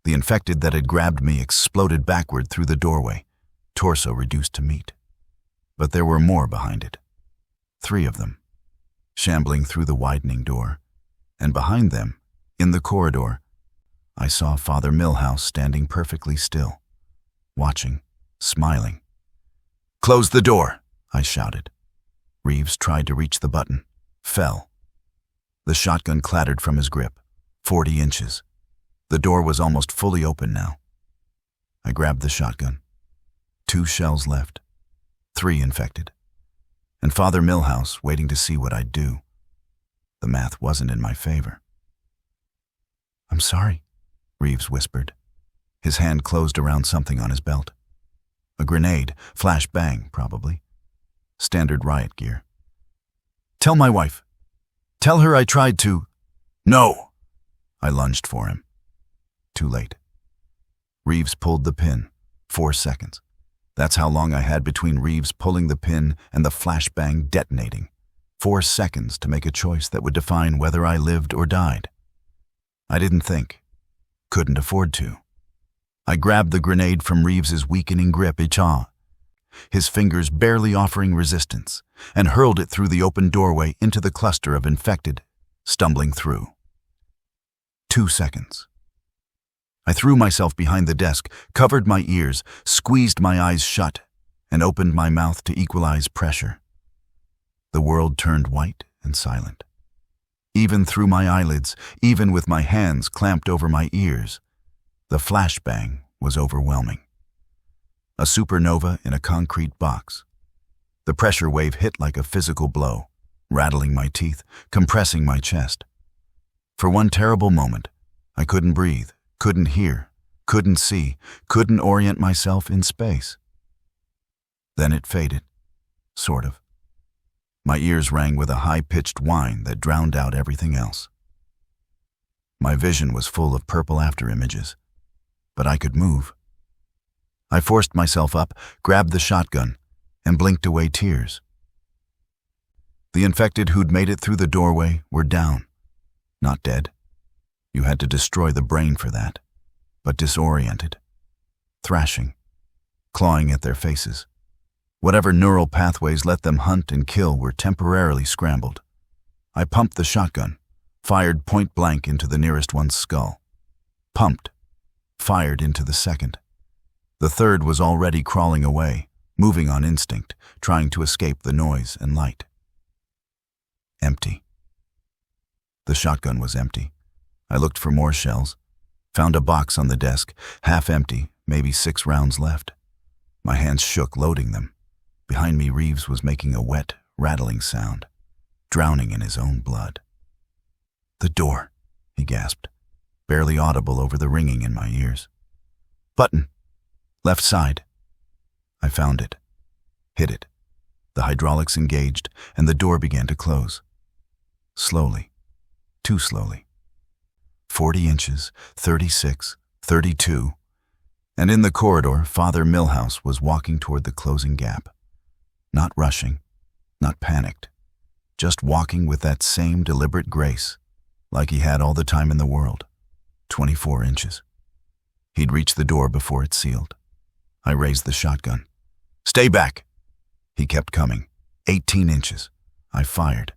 The infected that had grabbed me exploded backward through the doorway, torso reduced to meat. But there were more behind it. 3 of them, shambling through the widening door. And behind them, in the corridor, I saw Father Milhouse standing perfectly still, watching, smiling. "Close the door," I shouted. Reeves tried to reach the button, fell. The shotgun clattered from his grip, 40 inches. The door was almost fully open now. I grabbed the shotgun. 2 shells left, 3 infected, and Father Milhouse waiting to see what I'd do. The math wasn't in my favor. "I'm sorry," Reeves whispered. His hand closed around something on his belt. A grenade, flash bang, probably. Standard riot gear. "Tell my wife. Tell her I tried to—" "No!" I lunged for him. Too late. Reeves pulled the pin. 4 seconds. That's how long I had between Reeves pulling the pin and the flashbang detonating. 4 seconds to make a choice that would define whether I lived or died. I didn't think. Couldn't afford to. I grabbed the grenade from Reeves's weakening grip, his fingers barely offering resistance, and hurled it through the open doorway into the cluster of infected, stumbling through. 2 seconds. I threw myself behind the desk, covered my ears, squeezed my eyes shut, and opened my mouth to equalize pressure. The world turned white and silent. Even through my eyelids, even with my hands clamped over my ears, the flashbang was overwhelming. A supernova in a concrete box. The pressure wave hit like a physical blow, rattling my teeth, compressing my chest. For one terrible moment, I couldn't breathe, couldn't hear, couldn't see, couldn't orient myself in space. Then it faded, sort of. My ears rang with a high-pitched whine that drowned out everything else. My vision was full of purple afterimages, but I could move. I forced myself up, grabbed the shotgun, and blinked away tears. The infected who'd made it through the doorway were down. Not dead. You had to destroy the brain for that, but disoriented. Thrashing, clawing at their faces. Whatever neural pathways let them hunt and kill were temporarily scrambled. I pumped the shotgun, fired point blank into the nearest one's skull. Pumped, fired into the second. The third was already crawling away, moving on instinct, trying to escape the noise and light. Empty. The shotgun was empty. I looked for more shells, found a box on the desk, half empty, maybe 6 rounds left. My hands shook loading them. Behind me, Reeves was making a wet, rattling sound, drowning in his own blood. "The door," he gasped, barely audible over the ringing in my ears. "Button. Left side." I found it. Hit it. The hydraulics engaged, and the door began to close. Slowly. Too slowly. 40 inches, 36, 32, and in the corridor, Father Milhouse was walking toward the closing gap. Not rushing, not panicked, just walking with that same deliberate grace, like he had all the time in the world. 24 inches. He'd reached the door before it sealed. I raised the shotgun. "Stay back!" He kept coming. 18 inches. I fired.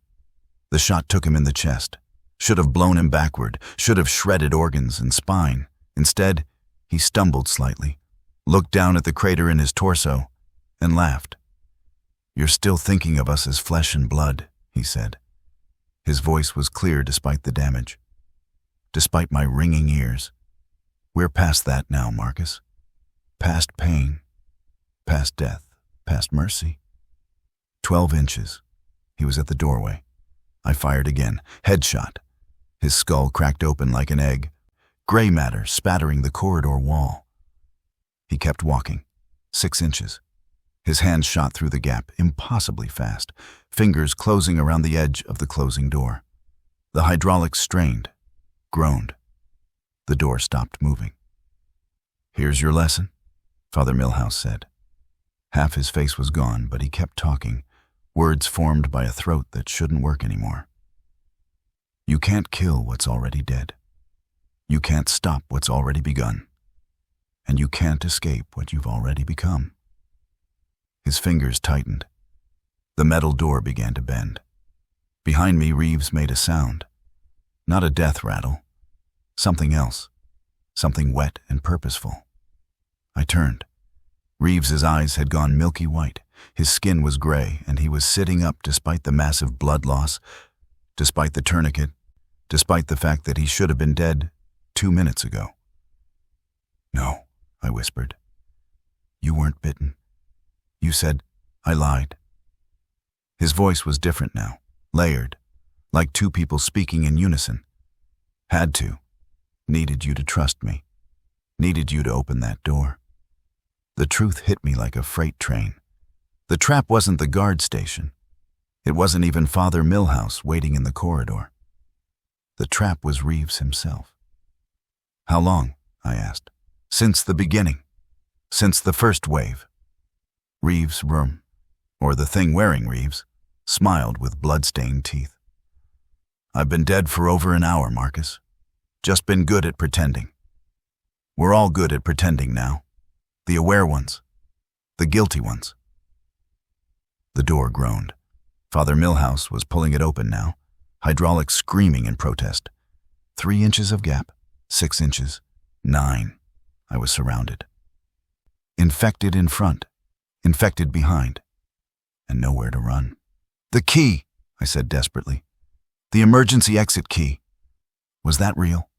The shot took him in the chest. Should have blown him backward, should have shredded organs and spine. Instead, he stumbled slightly, looked down at the crater in his torso, and laughed. "You're still thinking of us as flesh and blood," he said. His voice was clear despite the damage, despite my ringing ears. "We're past that now, Marcus. Past pain, past death, past mercy." 12 inches. He was at the doorway. I fired again. Headshot. His skull cracked open like an egg, gray matter spattering the corridor wall. He kept walking. 6 inches. His hand shot through the gap, impossibly fast, fingers closing around the edge of the closing door. The hydraulics strained, groaned. The door stopped moving. "Here's your lesson," Father Milhouse said. Half his face was gone, but he kept talking, words formed by a throat that shouldn't work anymore. "You can't kill what's already dead. You can't stop what's already begun. And you can't escape what you've already become." His fingers tightened. The metal door began to bend. Behind me, Reeves made a sound. Not a death rattle. Something else. Something wet and purposeful. I turned. Reeves's eyes had gone milky white. His skin was gray, and he was sitting up despite the massive blood loss, despite the tourniquet, despite the fact that he should have been dead 2 minutes ago. "No," I whispered. "You weren't bitten. You said I lied." His voice was different now, layered, like two people speaking in unison. "Had to. Needed you to trust me. Needed you to open that door." The truth hit me like a freight train. The trap wasn't the guard station. It wasn't even Father Milhouse waiting in the corridor. The trap was Reeves himself. "How long?" I asked. "Since the beginning. Since the first wave." Reeves' room, or the thing wearing Reeves, smiled with blood-stained teeth. "I've been dead for over an hour, Marcus. Just been good at pretending. We're all good at pretending now. The aware ones. The guilty ones." The door groaned. Father Milhouse was pulling it open now, hydraulics screaming in protest. 3 inches of gap, 6 inches, 9. I was surrounded. Infected in front, infected behind, and nowhere to run. "The key," I said desperately. "The emergency exit key. Was that real?"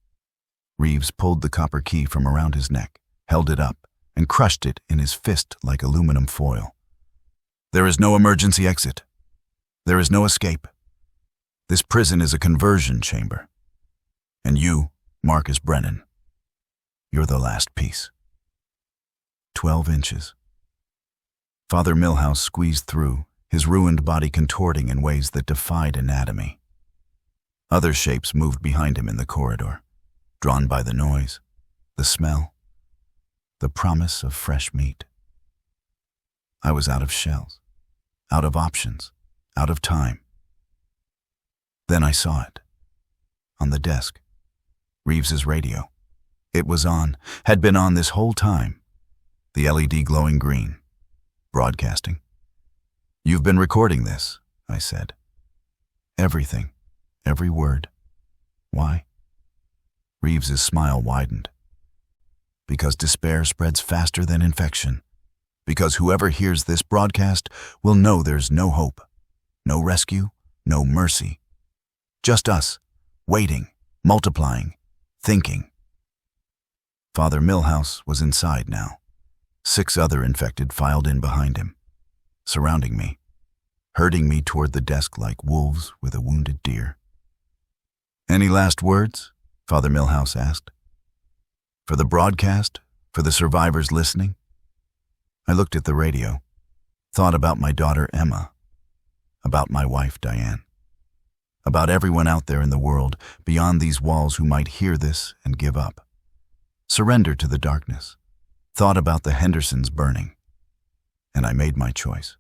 Reeves pulled the copper key from around his neck, held it up, and crushed it in his fist like aluminum foil. "There is no emergency exit. There is no escape. This prison is a conversion chamber. And you, Marcus Brennan, you're the last piece." 12 inches. Father Milhouse squeezed through, his ruined body contorting in ways that defied anatomy. Other shapes moved behind him in the corridor, drawn by the noise, the smell, the promise of fresh meat. I was out of shells, out of options, out of time. Then I saw it. On the desk. Reeves's radio. It was on, had been on this whole time. The LED glowing green. Broadcasting. "You've been recording this," I said. "Everything. Every word. Why?" Reeves's smile widened. "Because despair spreads faster than infection. Because whoever hears this broadcast will know there's no hope, no rescue, no mercy. Just us, waiting, multiplying, thinking." Father Milhouse was inside now. 6 other infected filed in behind him, surrounding me, herding me toward the desk like wolves with a wounded deer. "Any last words?" Father Milhouse asked. "For the broadcast? For the survivors listening?" I looked at the radio, thought about my daughter Emma, about my wife Diane, about everyone out there in the world beyond these walls who might hear this and give up, surrender to the darkness, thought about the Hendersons burning, and I made my choice.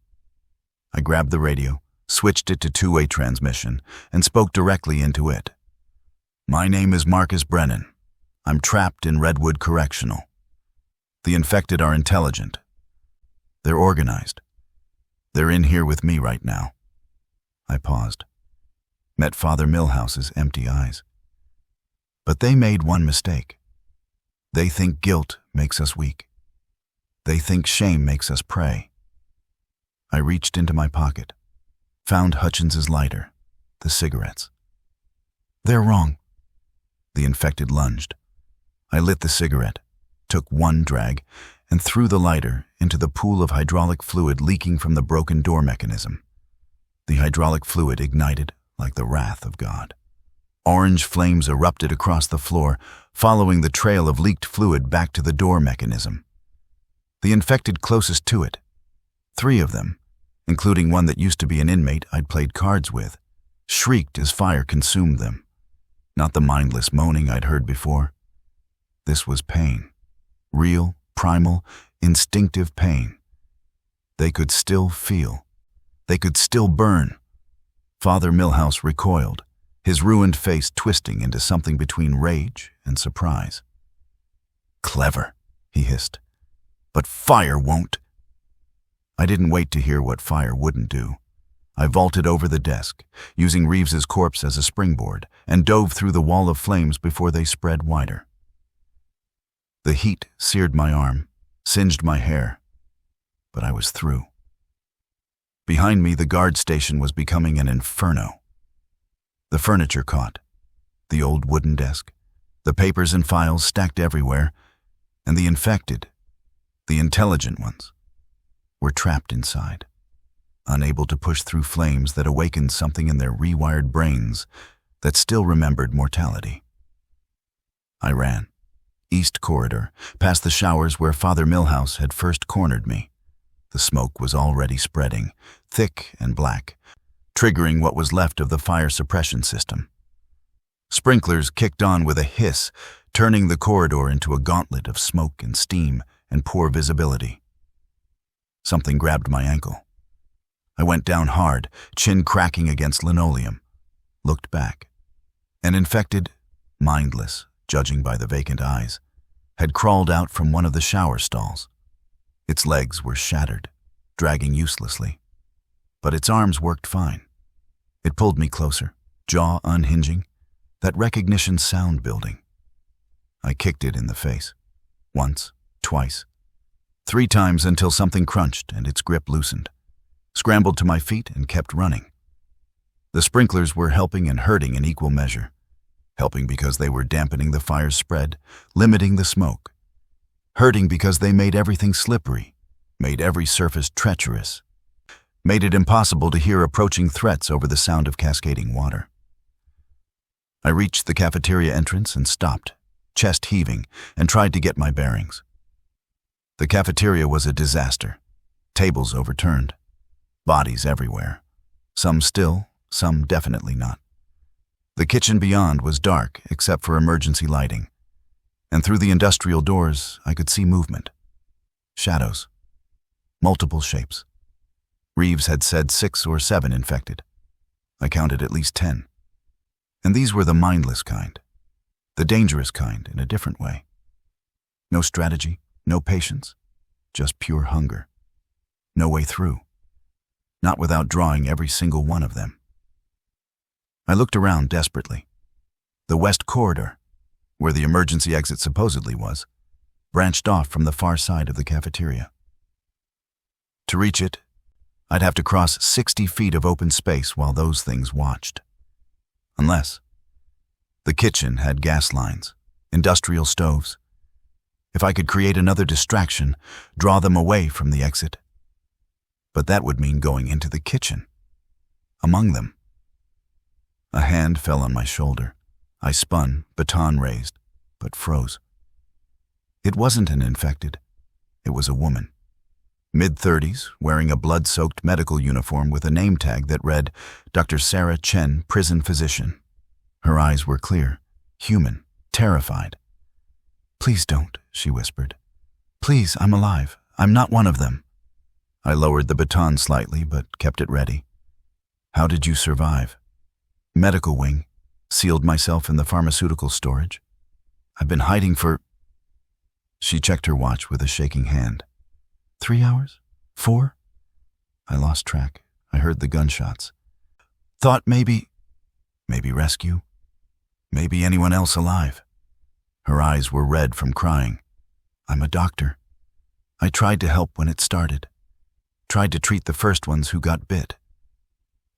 I grabbed the radio, switched it to two-way transmission, and spoke directly into it. "My name is Marcus Brennan. I'm trapped in Redwood Correctional. The infected are intelligent. They're organized. They're in here with me right now." I paused, met Father Milhouse's empty eyes. But they made one mistake. They think guilt makes us weak. They think shame makes us prey. I reached into my pocket, found Hutchins's lighter, the cigarettes. "They're wrong." The infected lunged. I lit the cigarette, took one drag, and threw the lighter into the pool of hydraulic fluid leaking from the broken door mechanism. The hydraulic fluid ignited like the wrath of God. Orange flames erupted across the floor, following the trail of leaked fluid back to the door mechanism. The infected closest to it, 3 of them, including one that used to be an inmate I'd played cards with, shrieked as fire consumed them. Not the mindless moaning I'd heard before. This was pain. Real, primal, instinctive pain. They could still feel. They could still burn. Father Milhouse recoiled, his ruined face twisting into something between rage and surprise. "Clever," he hissed. "But fire won't." I didn't wait to hear what fire wouldn't do. I vaulted over the desk, using Reeves's corpse as a springboard, and dove through the wall of flames before they spread wider. The heat seared my arm, singed my hair, but I was through. Behind me, the guard station was becoming an inferno. The furniture caught, the old wooden desk, the papers and files stacked everywhere, and the infected, the intelligent ones, were trapped inside, unable to push through flames that awakened something in their rewired brains that still remembered mortality. I ran, east corridor, past the showers where Father Milhouse had first cornered me. The smoke was already spreading, thick and black, triggering what was left of the fire suppression system. Sprinklers kicked on with a hiss, turning the corridor into a gauntlet of smoke and steam and poor visibility. Something grabbed my ankle. I went down hard, chin cracking against linoleum, looked back. An infected, mindless, judging by the vacant eyes, had crawled out from one of the shower stalls. Its legs were shattered, dragging uselessly, but its arms worked fine. It pulled me closer, jaw unhinging, that recognition sound building. I kicked it in the face, once, twice, 3 times until something crunched and its grip loosened. Scrambled to my feet and kept running. The sprinklers were helping and hurting in equal measure. Helping because they were dampening the fire's spread, limiting the smoke. Hurting because they made everything slippery, made every surface treacherous, made it impossible to hear approaching threats over the sound of cascading water. I reached the cafeteria entrance and stopped, chest heaving, and tried to get my bearings. The cafeteria was a disaster. Tables overturned. Bodies everywhere. Some still, some definitely not. The kitchen beyond was dark except for emergency lighting, and through the industrial doors I could see movement. Shadows. Multiple shapes. Reeves had said 6 or 7 infected. I counted at least 10. And these were the mindless kind. The dangerous kind in a different way. No strategy, no patience, just pure hunger. No way through. Not without drawing every single one of them. I looked around desperately. The west corridor, where the emergency exit supposedly was, branched off from the far side of the cafeteria. To reach it, I'd have to cross 60 feet of open space while those things watched. Unless the kitchen had gas lines, industrial stoves. If I could create another distraction, draw them away from the exit. But that would mean going into the kitchen, among them. A hand fell on my shoulder. I spun, baton raised, but froze. It wasn't an infected. It was a woman. Mid-30s, wearing a blood-soaked medical uniform with a name tag that read, Dr. Sarah Chen, prison physician. Her eyes were clear, human, terrified. "Please don't," she whispered. "Please, I'm alive. I'm not one of them." I lowered the baton slightly, but kept it ready. How did you survive? Medical wing. Sealed myself in the pharmaceutical storage. I've been hiding for... She checked her watch with a shaking hand. 3 hours? 4? I lost track. I heard the gunshots. Thought maybe rescue. Maybe anyone else alive. Her eyes were red from crying. I'm a doctor. I tried to help when it started. Tried to treat the first ones who got bit.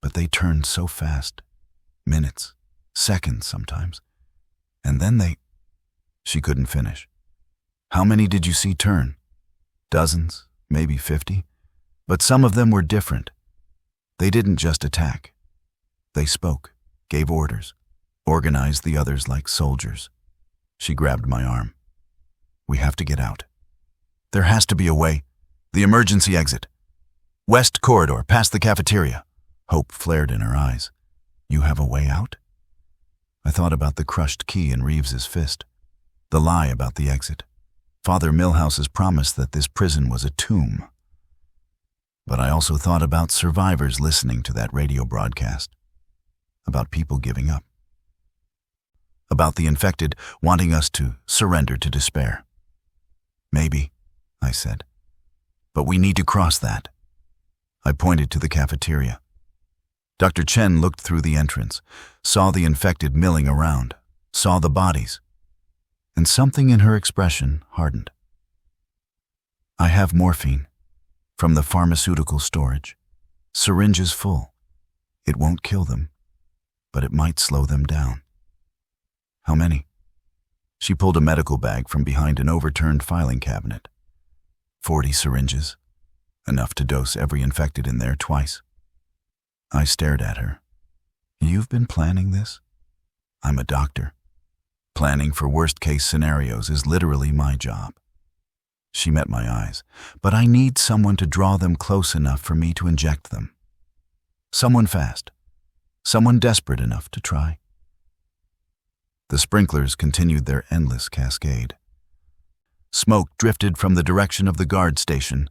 But they turned so fast. Minutes, seconds sometimes. And then they... She couldn't finish. How many did you see turn? Dozens, maybe 50. But some of them were different. They didn't just attack. They spoke, gave orders, organized the others like soldiers. She grabbed my arm. We have to get out. There has to be a way. The emergency exit. West corridor, past the cafeteria. Hope flared in her eyes. You have a way out? I thought about the crushed key in Reeves's fist. The lie about the exit. Father Milhouse's promise that this prison was a tomb. But I also thought about survivors listening to that radio broadcast. About people giving up. About the infected wanting us to surrender to despair. Maybe, I said. But we need to cross that. I pointed to the cafeteria. Dr. Chen looked through the entrance, saw the infected milling around, saw the bodies, and something in her expression hardened. I have morphine from the pharmaceutical storage. Syringes full. It won't kill them, but it might slow them down. How many? She pulled a medical bag from behind an overturned filing cabinet. 40 syringes, enough to dose every infected in there twice. I stared at her. You've been planning this? I'm a doctor. Planning for worst-case scenarios is literally my job. She met my eyes, but I need someone to draw them close enough for me to inject them. Someone fast. Someone desperate enough to try. The sprinklers continued their endless cascade. Smoke drifted from the direction of the guard station,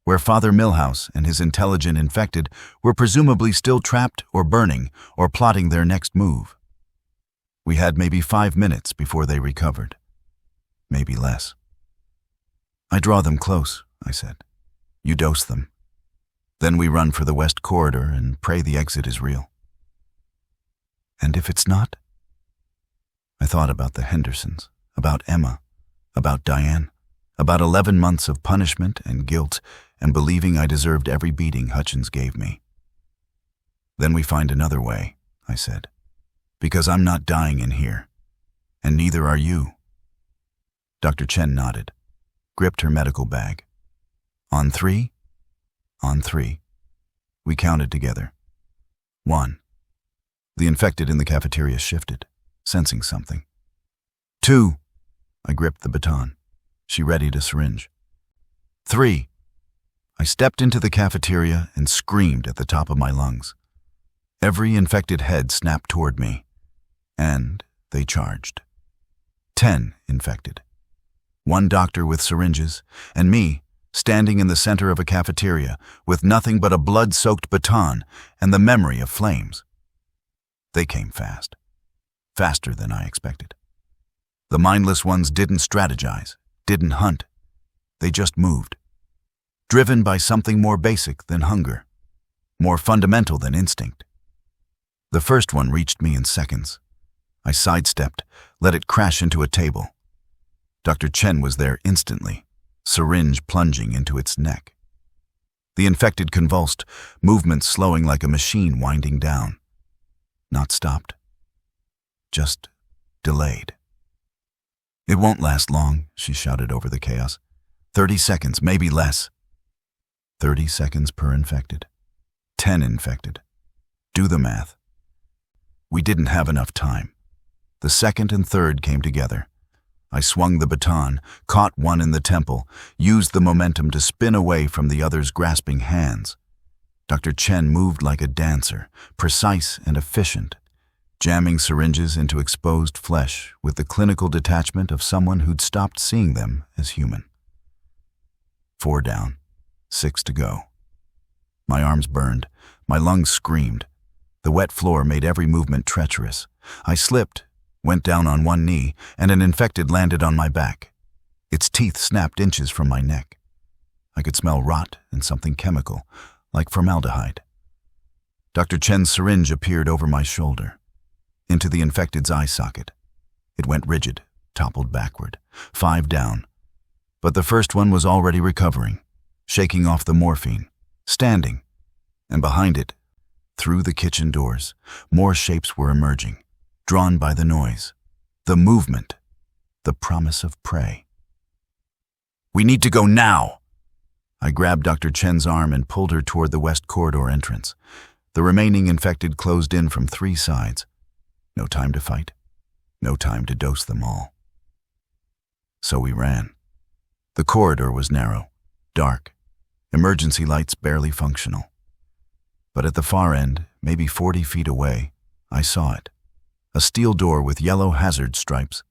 where Father Milhouse and his intelligent infected were presumably still trapped or burning or plotting their next move. We had maybe 5 minutes before they recovered. Maybe less. I draw them close, I said. You dose them. Then we run for the west corridor and pray the exit is real. And if it's not? I thought about the Hendersons, about Emma, about Diane, about 11 months of punishment and guilt and believing I deserved every beating Hutchins gave me. Then we find another way, I said, because I'm not dying in here, and neither are you. Dr. Chen nodded, gripped her medical bag. On 3? On 3. We counted together. 1. The infected in the cafeteria shifted, sensing something. 2. I gripped the baton. She readied a syringe. 3. I stepped into the cafeteria and screamed at the top of my lungs. Every infected head snapped toward me, and they charged. 10 infected. 1 doctor with syringes, and me, standing in the center of a cafeteria with nothing but a blood-soaked baton and the memory of flames. They came fast. Faster than I expected. The mindless ones didn't strategize, didn't hunt. They just moved. Driven by something more basic than hunger, more fundamental than instinct. The first one reached me in seconds. I sidestepped, let it crash into a table. Dr. Chen was there instantly, syringe plunging into its neck. The infected convulsed, movement slowing like a machine winding down. Not stopped. Just delayed. It won't last long, she shouted over the chaos. 30 seconds, maybe less. 30 seconds per infected. 10 infected. Do the math. We didn't have enough time. The second and third came together. I swung the baton, caught one in the temple, used the momentum to spin away from the other's grasping hands. Dr. Chen moved like a dancer, precise and efficient, jamming syringes into exposed flesh with the clinical detachment of someone who'd stopped seeing them as human. 4 down, 6 to go. My arms burned, my lungs screamed, The wet floor made every movement treacherous. I slipped, went down on one knee, and an infected landed on my back. Its teeth snapped inches from my neck. I could smell rot and something chemical, like formaldehyde. Dr. Chen's syringe appeared over my shoulder, into the infected's eye socket. It went rigid, toppled backward, 5 down. But the first one was already recovering, shaking off the morphine, standing, and behind it, through the kitchen doors, more shapes were emerging, drawn by the noise, the movement, the promise of prey. "We need to go now!" I grabbed Dr. Chen's arm and pulled her toward the west corridor entrance. The remaining infected closed in from 3 sides. No time to fight. No time to dose them all. So we ran. The corridor was narrow, dark, emergency lights barely functional. But at the far end, maybe 40 feet away, I saw it. A steel door with yellow hazard stripes.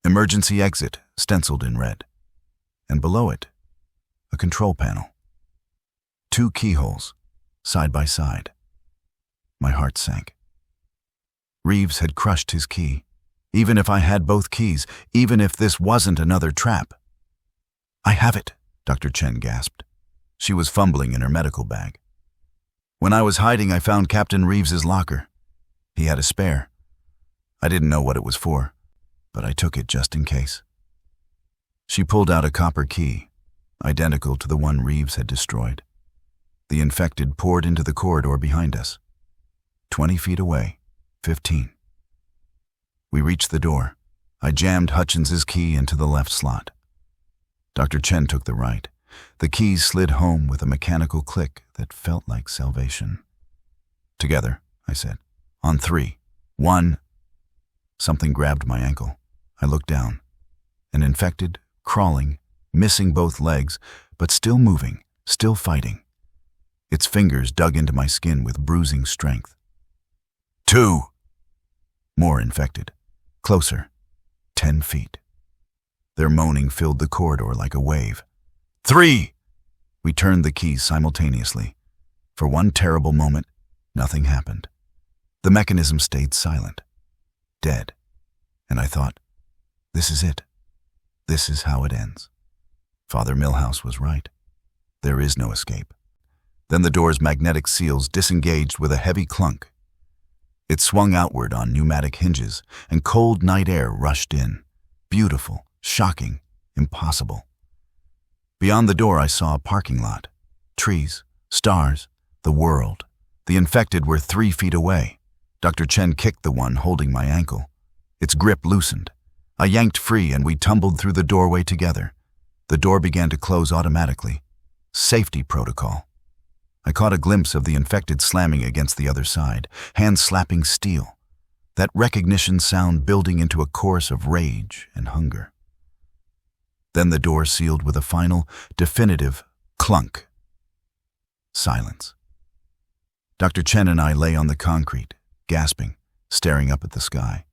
Emergency exit stenciled in red. And below it, a control panel. 2 keyholes, side by side. My heart sank. Reeves had crushed his key. Even if I had both keys, even if this wasn't another trap. "I have it," Dr. Chen gasped. She was fumbling in her medical bag. When I was hiding, I found Captain Reeves's locker. He had a spare. I didn't know what it was for, but I took it just in case. She pulled out a copper key, identical to the one Reeves had destroyed. The infected poured into the corridor behind us. 20 feet away, 15. We reached the door. I jammed Hutchins's key into the left slot. Dr. Chen took the right. The keys slid home with a mechanical click that felt like salvation. "Together," I said. "On 3. 1. Something grabbed my ankle. I looked down. An infected, crawling, missing both legs, but still moving, still fighting. Its fingers dug into my skin with bruising strength. 2. More infected. Closer. 10 feet. Their moaning filled the corridor like a wave. 3! We turned the keys simultaneously. For one terrible moment, nothing happened. The mechanism stayed silent. Dead. And I thought, this is it. This is how it ends. Father Milhouse was right. There is no escape. Then the door's magnetic seals disengaged with a heavy clunk. It swung outward on pneumatic hinges, and cold night air rushed in. Beautiful, shocking, impossible. Beyond the door I saw a parking lot. Trees, stars, the world. The infected were 3 feet away. Dr. Chen kicked the one holding my ankle. Its grip loosened. I yanked free and we tumbled through the doorway together. The door began to close automatically. Safety protocol. I caught a glimpse of the infected slamming against the other side, hands slapping steel. That recognition sound building into a chorus of rage and hunger. Then the door sealed with a final, definitive clunk. Silence. Dr. Chen and I lay on the concrete, gasping, staring up at the sky.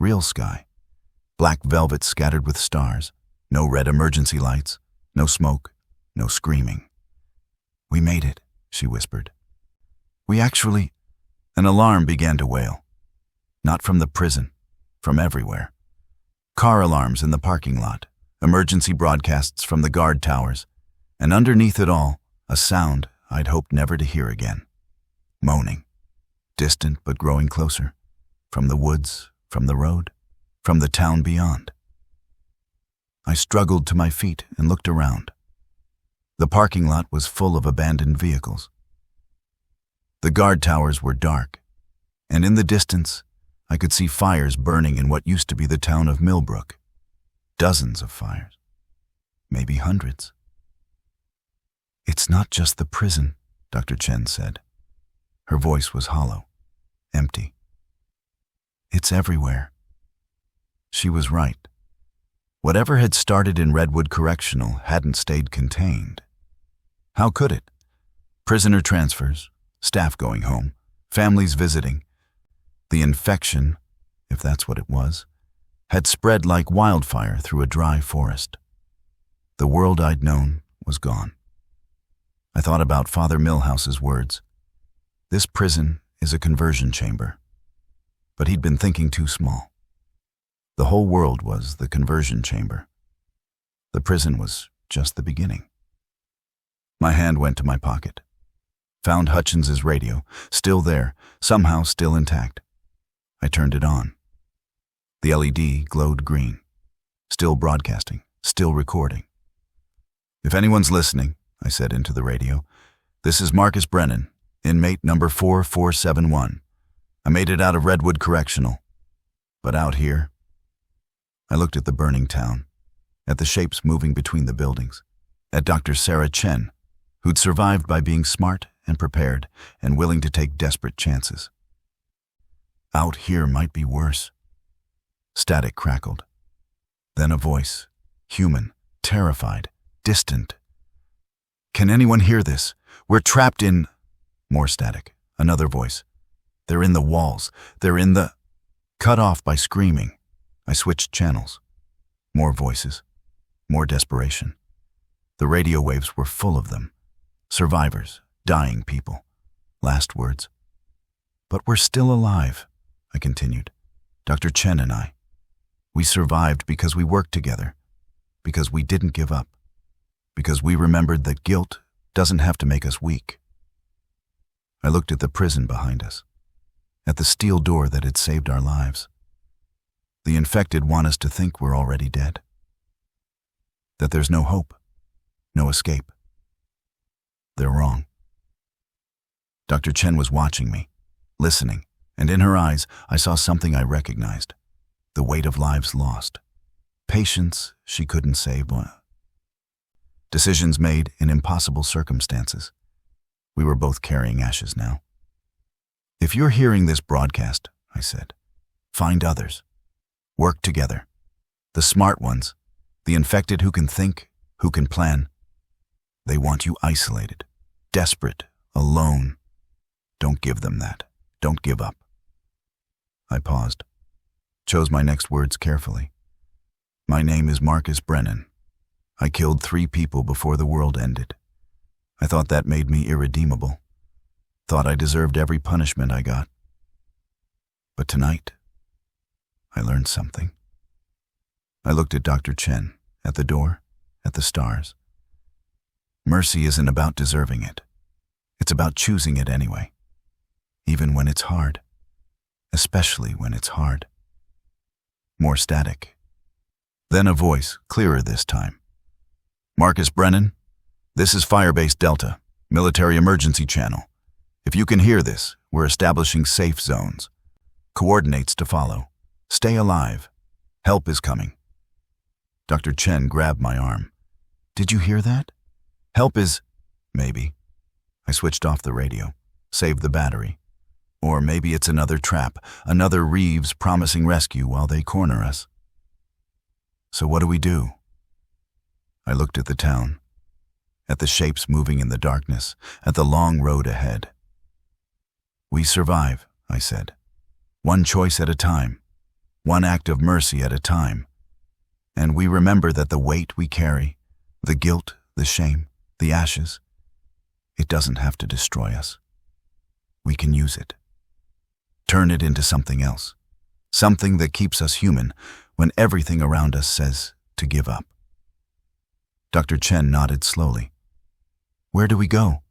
Real sky. Black velvet scattered with stars. No red emergency lights. No smoke. No screaming. "We made it," she whispered. "We actually—" An alarm began to wail. Not from the prison, from everywhere. Car alarms in the parking lot, emergency broadcasts from the guard towers, and underneath it all, a sound I'd hoped never to hear again. Moaning. Distant but growing closer. From the woods, from the road, from the town beyond. I struggled to my feet and looked around. The parking lot was full of abandoned vehicles. The guard towers were dark, and in the distance, I could see fires burning in what used to be the town of Millbrook. Dozens of fires. Maybe hundreds. "It's not just the prison," Dr. Chen said. Her voice was hollow, empty. "It's everywhere." She was right. Whatever had started in Redwood Correctional hadn't stayed contained. How could it? Prisoner transfers, staff going home, families visiting. The infection, if that's what it was, had spread like wildfire through a dry forest. The world I'd known was gone. I thought about Father Milhouse's words. This prison is a conversion chamber. But he'd been thinking too small. The whole world was the conversion chamber. The prison was just the beginning. My hand went to my pocket. Found Hutchins's radio, still there, somehow still intact. I turned it on. The LED glowed green. Still broadcasting, still recording. "If anyone's listening," I said into the radio, "this is Marcus Brennan, inmate number 4471. I made it out of Redwood Correctional. But out here..." I looked at the burning town, at the shapes moving between the buildings, at Dr. Sarah Chen, who'd survived by being smart and prepared and willing to take desperate chances. Out here might be worse. Static crackled. Then a voice, human, terrified, distant. "Can anyone hear this? We're trapped in..." More static. Another voice. "They're in the walls. They're in the..." Cut off by screaming. I switched channels. More voices. More desperation. The radio waves were full of them. Survivors. Dying people. Last words. "But we're still alive," I continued. "Dr. Chen and I. We survived because we worked together. Because we didn't give up. Because we remembered that guilt doesn't have to make us weak." I looked at the prison behind us, at the steel door that had saved our lives. The infected want us to think we're already dead. That there's no hope, no escape. They're wrong. Dr. Chen was watching me, listening, and in her eyes I saw something I recognized. The weight of lives lost. Patience she couldn't save. Decisions made in impossible circumstances. We were both carrying ashes now. "If you're hearing this broadcast," I said, "find others. Work together. The smart ones, the infected who can think, who can plan. They want you isolated, desperate, alone. Don't give them that. Don't give up." I paused, chose my next words carefully. "My name is Marcus Brennan. I killed 3 people before the world ended. I thought that made me irredeemable. Thought I deserved every punishment I got. But tonight, I learned something." I looked at Dr. Chen, at the door, at the stars. Mercy isn't about deserving it. It's about choosing it anyway. Even when it's hard. Especially when it's hard. More static. Then a voice, clearer this time. "Marcus Brennan, this is Firebase Delta, Military Emergency Channel. If you can hear this, we're establishing safe zones. Coordinates to follow. Stay alive. Help is coming." Dr. Chen grabbed my arm. "Did you hear that? Help is..." "Maybe." I switched off the radio, saved the battery. Or maybe it's another trap, another Reeves promising rescue while they corner us. So what do we do? I looked at the town, at the shapes moving in the darkness, at the long road ahead. "We survive," I said. "One choice at a time, one act of mercy at a time. And we remember that the weight we carry, the guilt, the shame, the ashes, it doesn't have to destroy us. We can use it. Turn it into something else, something that keeps us human when everything around us says to give up." Dr. Chen nodded slowly. "Where do we go?"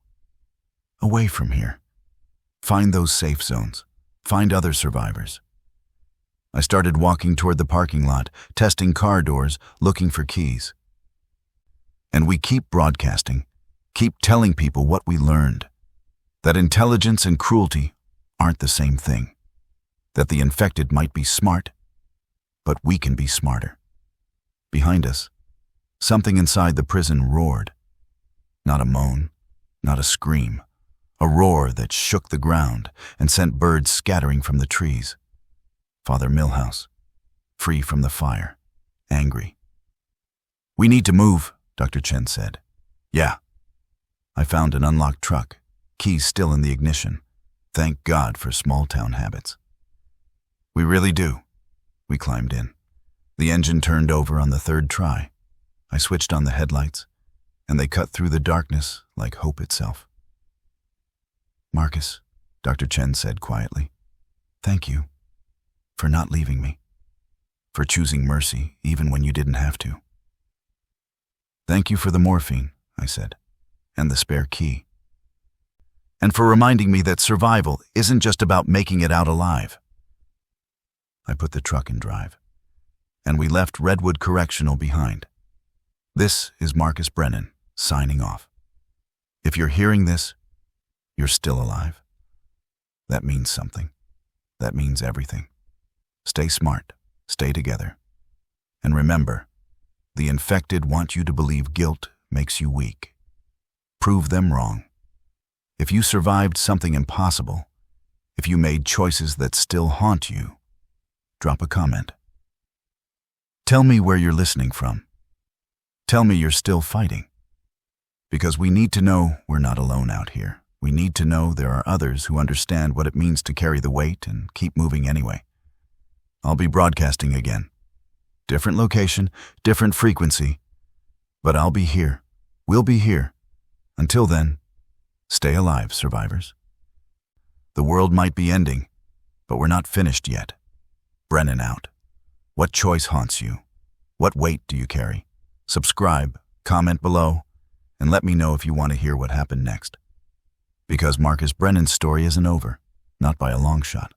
"Away from here. Find those safe zones. Find other survivors." I started walking toward the parking lot, testing car doors, looking for keys. And we keep broadcasting, keep telling people what we learned. That intelligence and cruelty aren't the same thing. That the infected might be smart, but we can be smarter. Behind us, something inside the prison roared. Not a moan, not a scream. A roar that shook the ground and sent birds scattering from the trees. Father Milhouse, free from the fire, angry. "We need to move," Dr. Chen said. "Yeah." I found an unlocked truck, keys still in the ignition. Thank God for small-town habits. "We really do." We climbed in. The engine turned over on the 3rd try. I switched on the headlights, and they cut through the darkness like hope itself. "Marcus, Dr. Chen said quietly. Thank you for not leaving me, for choosing mercy even when you didn't have to. Thank you for the morphine, I said, and the spare key. And for reminding me that survival isn't just about making it out alive. I put the truck in drive, and we left Redwood Correctional behind. This is Marcus Brennan, signing off. If you're hearing this, you're still alive. That means something. That means everything. Stay smart, stay together. And remember, the infected want you to believe guilt makes you weak. Prove them wrong. If you survived something impossible, if you made choices that still haunt you, drop a comment. Tell me where you're listening from. Tell me you're still fighting. Because we need to know we're not alone out here. We need to know there are others who understand what it means to carry the weight and keep moving anyway. I'll be broadcasting again. Different location, different frequency. But I'll be here. We'll be here. Until then, stay alive, survivors. The world might be ending, but we're not finished yet. Brennan out. What choice haunts you? What weight do you carry? Subscribe, comment below, and let me know if you want to hear what happened next. Because Marcus Brennan's story isn't over, not by a long shot.